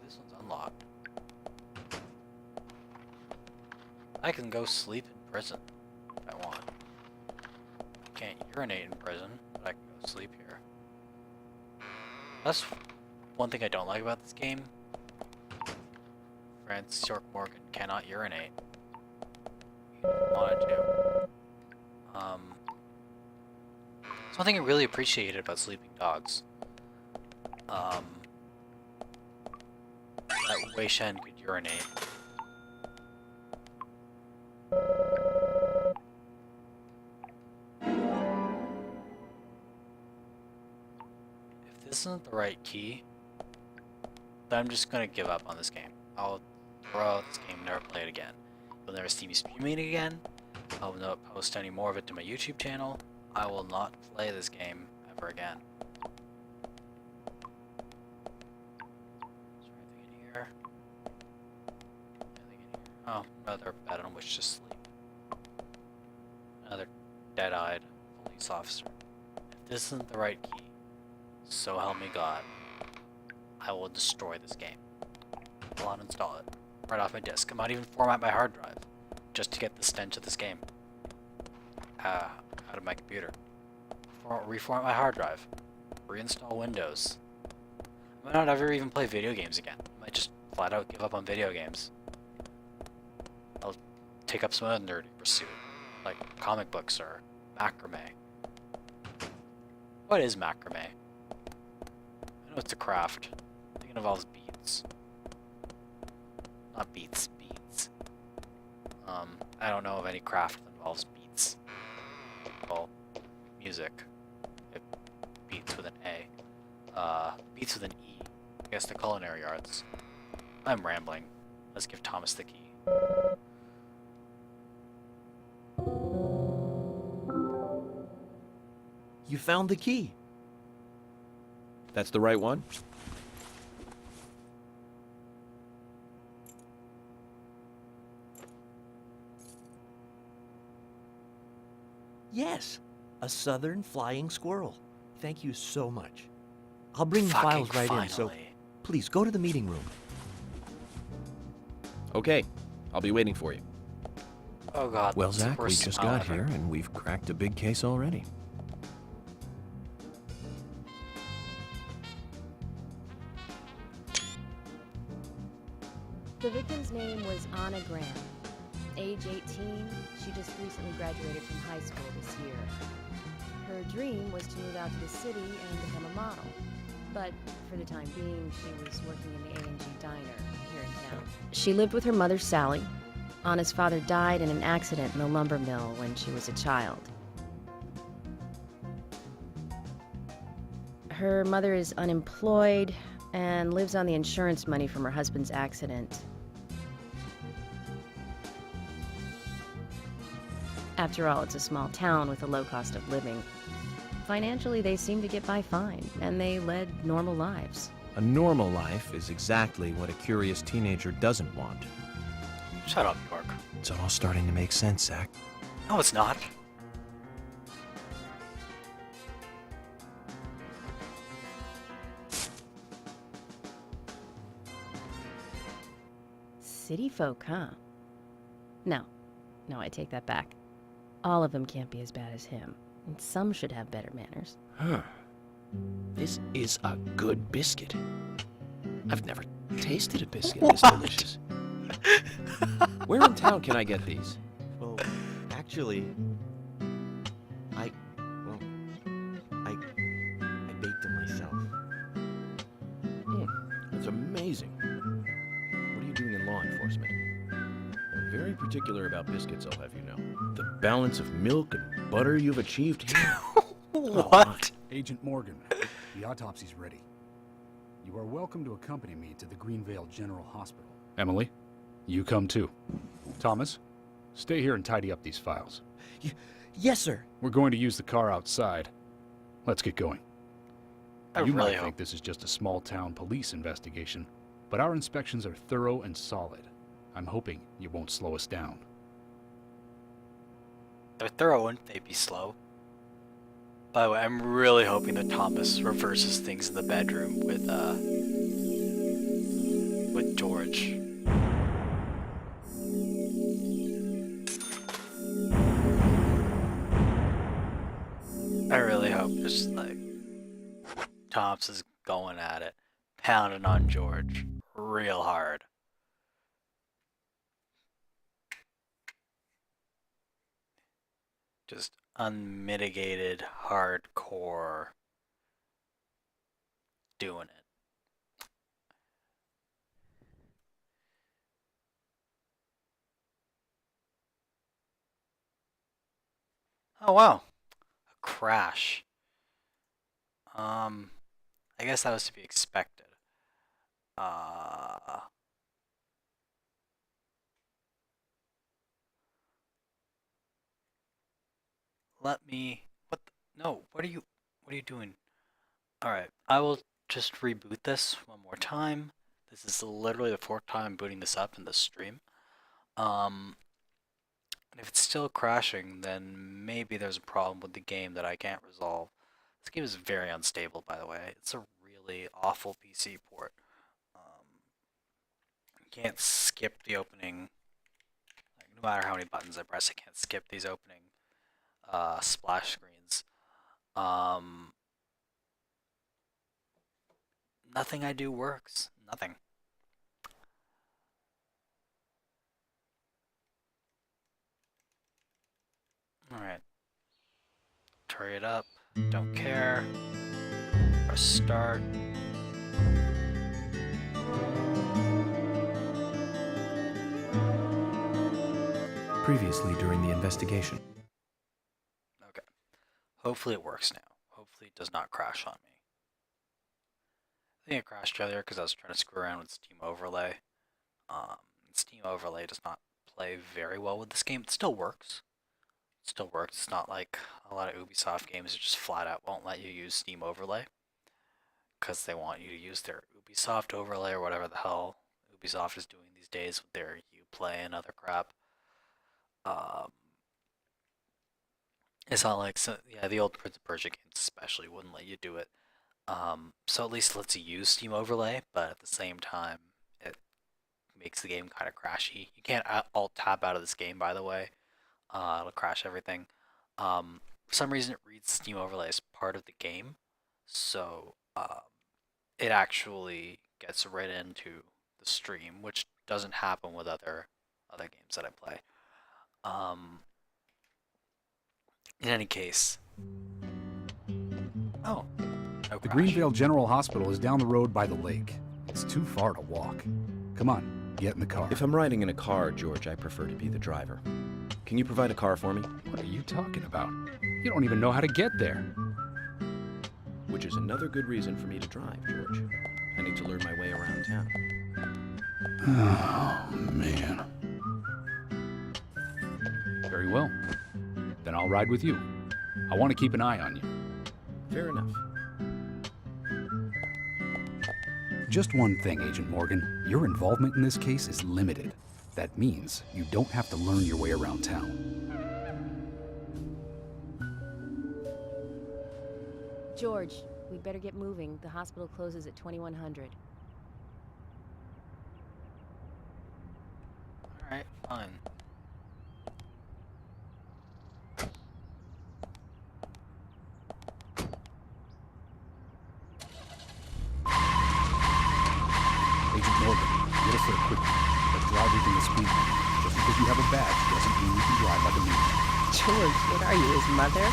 this one's unlocked. I can go sleep in prison if I want. Can't urinate in prison, but I can go sleep here. That's one thing I don't like about this game. Francis York Morgan cannot urinate. Even if he wanted to. It's one thing I really appreciated about Sleeping Dogs. That Wei Shen could urinate. If this isn't the right key, then I'm just gonna give up on this game. I'll throw out this game and never play it again. You'll never see me streaming it again. I will not post any more of it to my YouTube channel. I will not play this game ever again. Is there anything in here? Anything in here? Oh, another bed on which to sleep. Another dead-eyed police officer. If this isn't the right key, so help me God, I will destroy this game. I'll uninstall it right off my disk. I might even format my hard drive just to get the stench of this game out of my computer. Reformat my hard drive. Reinstall Windows. I might not ever even play video games again. I might just flat out give up on video games. I'll take up some other nerdy pursuit, like comic books or macrame. What is macrame? I know it's a craft. I think it involves beads. Not beats, beads. I don't know of any craft that involves beats. Well, music. It beats with an A. Beats with an E. I guess the culinary arts. I'm rambling. Let's give Thomas the key. You found the key. That's the right one? Yes, a southern flying squirrel. Thank you so much. I'll bring the Fucking files right in, so finally. please go to the meeting room. Okay, I'll be waiting for you. Oh god. Well, that's the Zach, we worst just smell got ever. here and we've cracked a big case already. The victim's name was Anna Graham. Age 18, she just recently graduated from high school this year. Her dream was to move out to the city and become a model. But for the time being, she was working in the A&G diner here in town. She lived with her mother, Sally. Anna's father died in an accident in the lumber mill when she was a child. Her mother is unemployed and lives on the insurance money from her husband's accident. After all, it's a small town with a low cost of living. Financially, they seem to get by fine, and they led normal lives. A normal life is exactly what a curious teenager doesn't want. Shut up, York. It's all starting to make sense, Zach. No, it's not. City folk, huh? No, I take that back. All of them can't be as bad as him, and some should have better manners. Huh. This is a good biscuit. I've never tasted a biscuit this delicious. Where in town can I get these? Well, actually, I baked them myself. That's amazing. What are you doing in law enforcement? I'm very particular about biscuits, I'll have you know. The balance of milk and butter you've achieved here. What? Agent Morgan, the autopsy's ready. You are welcome to accompany me to the Greenvale General Hospital. Emily, you come too. Thomas, stay here and tidy up these files. Yes, sir. We're going to use the car outside. Let's get going. I You really might hope. think this is just a small-town police investigation, but our inspections are thorough and solid. I'm hoping you won't slow us down. They're thorough, wouldn't they be slow? By the way, I'm really hoping that Thomas reverses things in the bedroom with George. I really hope just like Thomas is going at it, pounding on George real hard. Just unmitigated, hardcore doing it. Oh wow, a crash. I guess that was to be expected. Uh, Let me. What? No. What are you doing? All right. I will just reboot this one more time. This is literally the fourth time I'm booting this up in the stream. And if it's still crashing, then maybe there's a problem with the game that I can't resolve. This game is very unstable, by the way. It's a really awful PC port. You can't skip the opening. Like, no matter how many buttons I press, I can't skip these opening splash screens. Nothing I do works. Nothing. Alright. Hurry it up. Don't care. Press start. Previously during the investigation. Okay. Hopefully it works now. Hopefully it does not crash on me. I think it crashed earlier because I was trying to screw around with Steam Overlay. Steam Overlay does not play very well with this game. It still works. It still works. It's not like a lot of Ubisoft games that just flat out won't let you use Steam Overlay because they want you to use their Ubisoft Overlay or whatever the hell Ubisoft is doing these days with their Uplay and other crap. It's not like, so, yeah, the old Prince of Persia games especially wouldn't let you do it. So at least it lets you use Steam Overlay, but at the same time, it makes the game kind of crashy. You can't alt-tab out of this game, by the way. It'll crash everything. For some reason, it reads Steam Overlay as part of the game, so it actually gets right into the stream, which doesn't happen with other games that I play. In any case, no The crash. Greenvale General Hospital is down the road by the lake. It's too far to walk. Come on, get in the car. If I'm riding in a car, George, I prefer to be the driver. Can you provide a car for me? What are you talking about? You don't even know how to get there. Which is another good reason for me to drive, George. I need to learn my way around town. Oh, man. Very well. Then I'll ride with you. I want to keep an eye on you. Fair enough. Just one thing, Agent Morgan. Your involvement in this case is limited. That means you don't have to learn your way around town. George, we better get moving. The hospital closes at 2100. Alright, fine. for a quick but drive within the speed limit. Just because you have a badge doesn't mean you can drive like a maniac. George, what are you, his mother?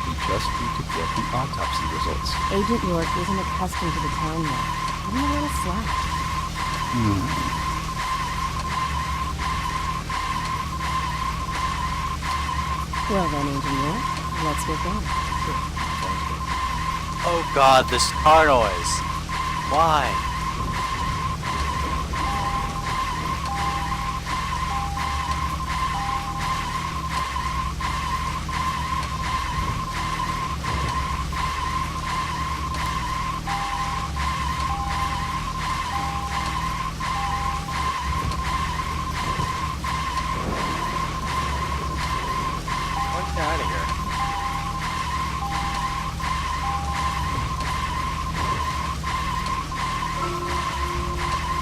We just need to get the autopsy results. Agent York isn't accustomed to the town yet. Give him a little slack. Well then, Agent York, let's get going. Oh god, this car noise. Why? Get out of here.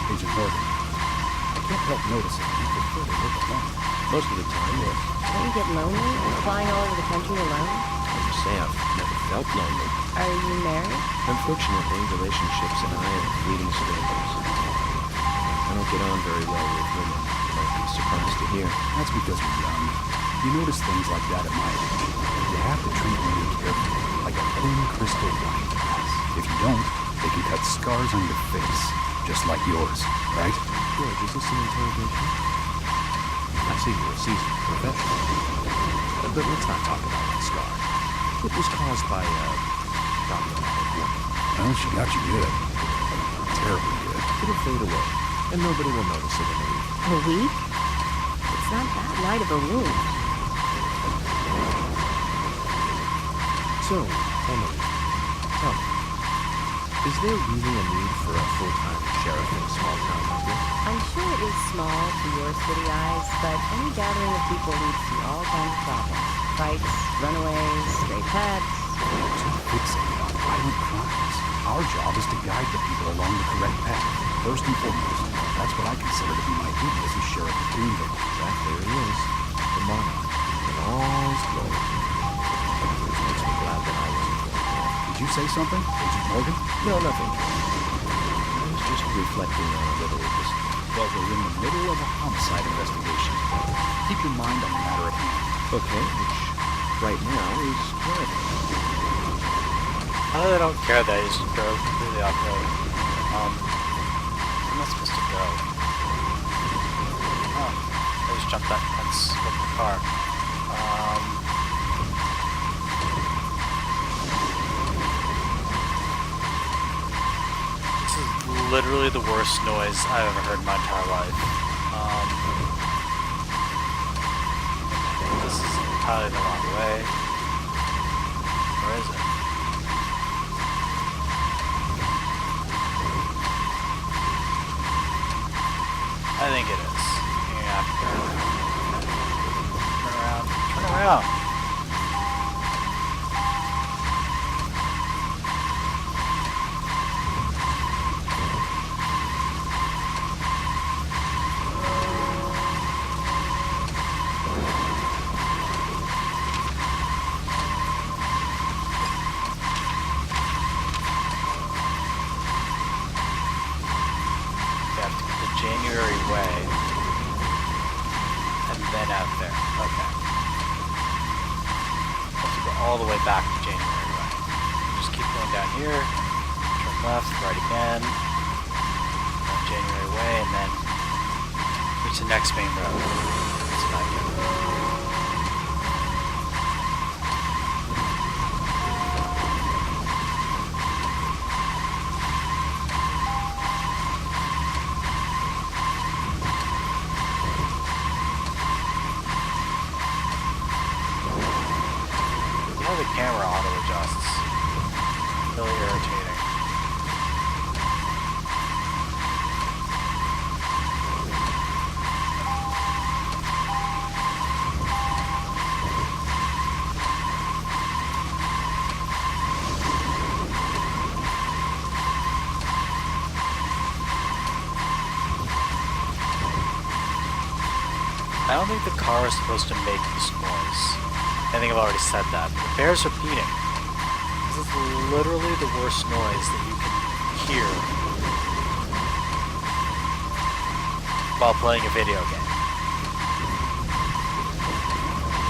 Agent Morgan, I can't help noticing you prefer to live alone. Most of the time, yes. Don't you get lonely flying all over the country alone? As you say, I've never felt lonely. Are you married? Unfortunately, relationships and I are fleeting strangers. I don't get on very well with women. You might be surprised to hear. That's because you're young. You notice things like that at my age. You have to treat women carefully, like a thin crystal wine glass. If you don't, they can cut scars on your face, just like yours, right? George, is this an interrogation? I see you're a seasoned professional. But let's not talk about that scar. It was caused by a problematic woman. Well, she got you good. Terribly good. It'll fade away, and nobody will notice it in a week. A week? It's not that light of a wound. So, Emily, tell me, is there really a need for a full-time sheriff in a small town like this? I'm sure it is small to your city eyes, but any gathering of people leads to all kinds of problems. Fights, runaways, stray pets. Too fixated on violent crimes. Our job is to guide the people along the correct path. First and foremost, that's what I consider to be my duty as the sheriff of Greenville. That there he is, the monarch, in all his glory. Which makes me glad that I wasn't born here. Did you say something, Agent Morgan? No, nothing. I was just reflecting on a little of this. Well, we're in the middle of a homicide investigation. Keep your mind on the matter at hand. Okay, which right now is driving. I really don't care that I just drove completely off road. Where am I supposed to go? Oh, I just jumped that fence with the car. This is literally the worst noise I've ever heard in my entire life. This is entirely the wrong way. Where is it? I think it is. Yeah. Turn around. Turn around. January way, and then out there. Okay. Have to go all the way back to January way. Just keep going down here, turn left, right again, down January way, and then reach the next main road. That's what I get. The camera auto adjusts. Really irritating. I don't think the car is supposed to make this noise. I think I've already said that. But it bears repeating. This is literally the worst noise that you can hear. while playing a video game.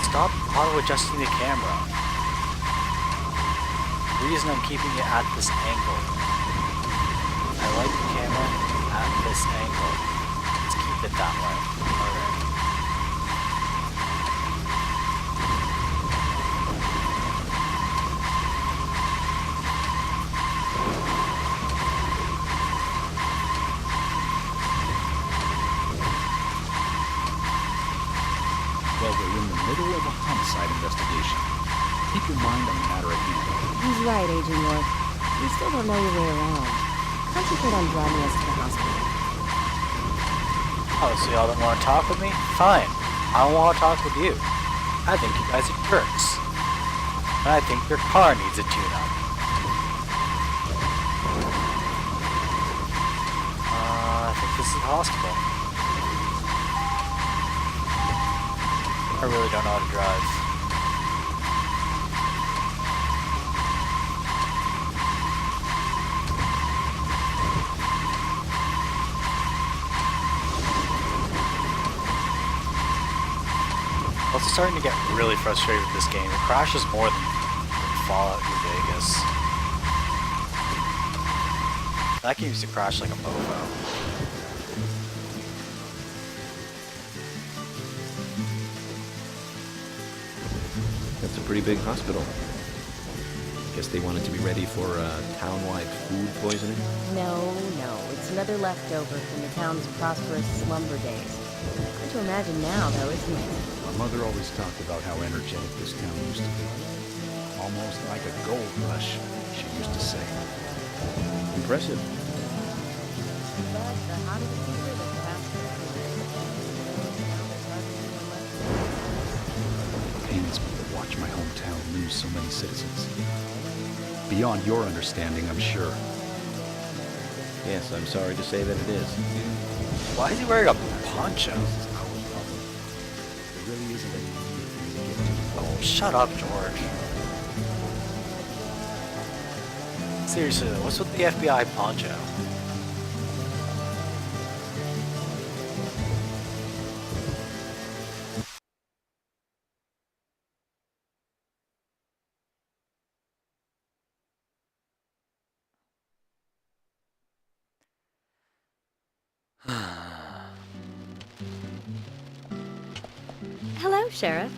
Stop auto-adjusting the camera. The reason I'm keeping it at this angle. I like the camera at this angle. Let's keep it that way. Alright. Well, we're in the middle of a homicide investigation. Keep your mind on the matter at hand. He's right, Agent York. You still don't know your way around. Concentrate on driving us to the hospital. Oh, so y'all don't want to talk with me? Fine. I don't want to talk with you. I think you guys are jerks. And I think your car needs a tune-up. I think this is the hospital. I really don't know how to drive. I'm also starting to get really frustrated with this game. It crashes more than Fallout New Vegas. That game used to crash like a mofo. That's a pretty big hospital. Guess they wanted to be ready for town-wide food poisoning? No. It's another leftover from the town's prosperous slumber days. Hard to imagine now, though, isn't it? My mother always talked about how energetic this town used to be. Almost like a gold rush, she used to say. Impressive. But the hotter the fever, the faster it goes. Pains me to watch my hometown lose so many citizens. Beyond your understanding, I'm sure. Yes, I'm sorry to say that it is. Why is he wearing a poncho? There really isn't any need for you to get too Oh, shut up, George. Seriously though, what's with the FBI poncho? Hello, Sheriff.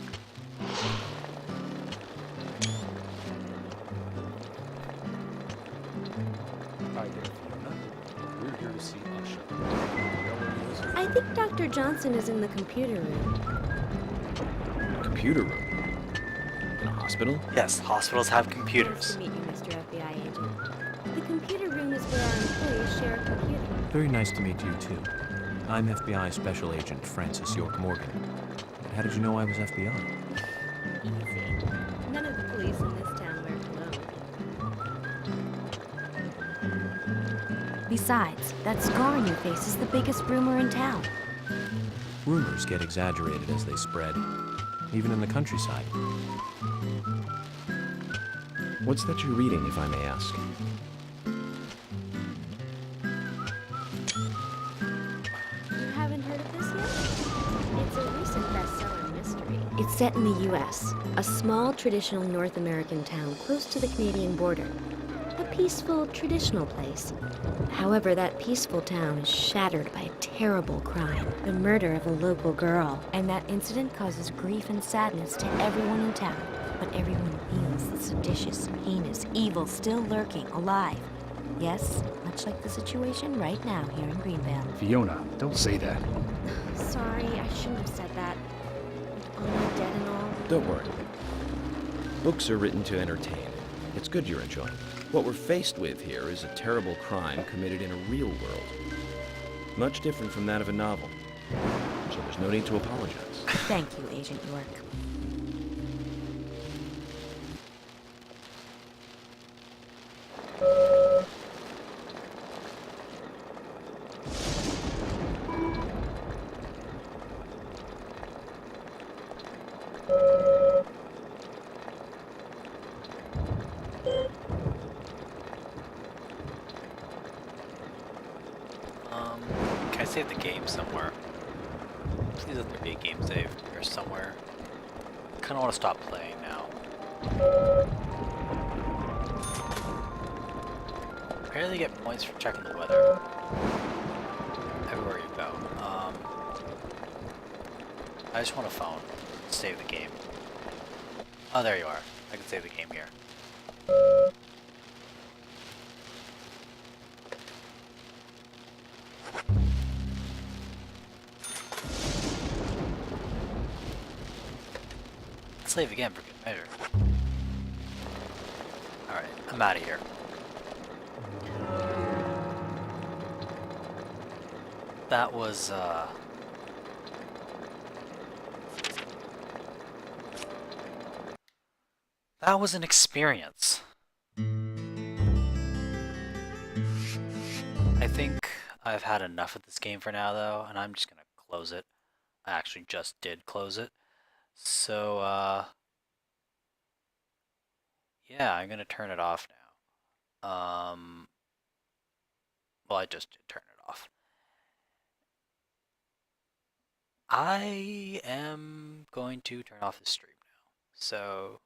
Hi there, Fiona. We're here to see Usher. I think Dr. Johnson is in the computer room. Computer room? In a hospital? Yes, hospitals have Nice computers. to meet you, Mr. FBI agent. The computer room is where our employees share a computer. Very nice to meet you, too. I'm FBI Special Agent Francis York Morgan. How did you know I was FBI? Easy. None of the police in this town wear cologne. Besides, that scar on your face is the biggest rumor in town. Rumors get exaggerated as they spread, even in the countryside. What's that you're reading, if I may ask? You haven't heard of this yet? It's a recent bestseller mystery. It's set in the U.S., a small traditional North American town close to the Canadian border. A peaceful, traditional place. However, that peaceful town is shattered by a terrible crime, the murder of a local girl. And that incident causes grief and sadness to everyone in town. But everyone feels the seditious, heinous evil still lurking, alive. Yes, much like the situation right now here in Greenvale. Fiona, don't say that. Sorry, I shouldn't have said that. With Anna dead and all. Don't worry. Books are written to entertain. It's good you're enjoying it. What we're faced with here is a terrible crime committed in a real world. Much different from that of a novel. So there's no need to apologize. Thank you, Agent York. save the game somewhere. Please let there be a game save here somewhere. I kinda wanna stop playing now. Apparently you get points for checking the weather. Everywhere you go. I just want a phone. Save the game. Oh, there you are. I can save the game here. Save again for good measure. Alright, I'm out of here. That was, that was an experience. I think I've had enough of this game for now, though, and I'm just gonna close it. I actually just did close it. So, yeah, I'm gonna turn it off now. Well, I just did turn it off. I am going to turn off the stream now. So,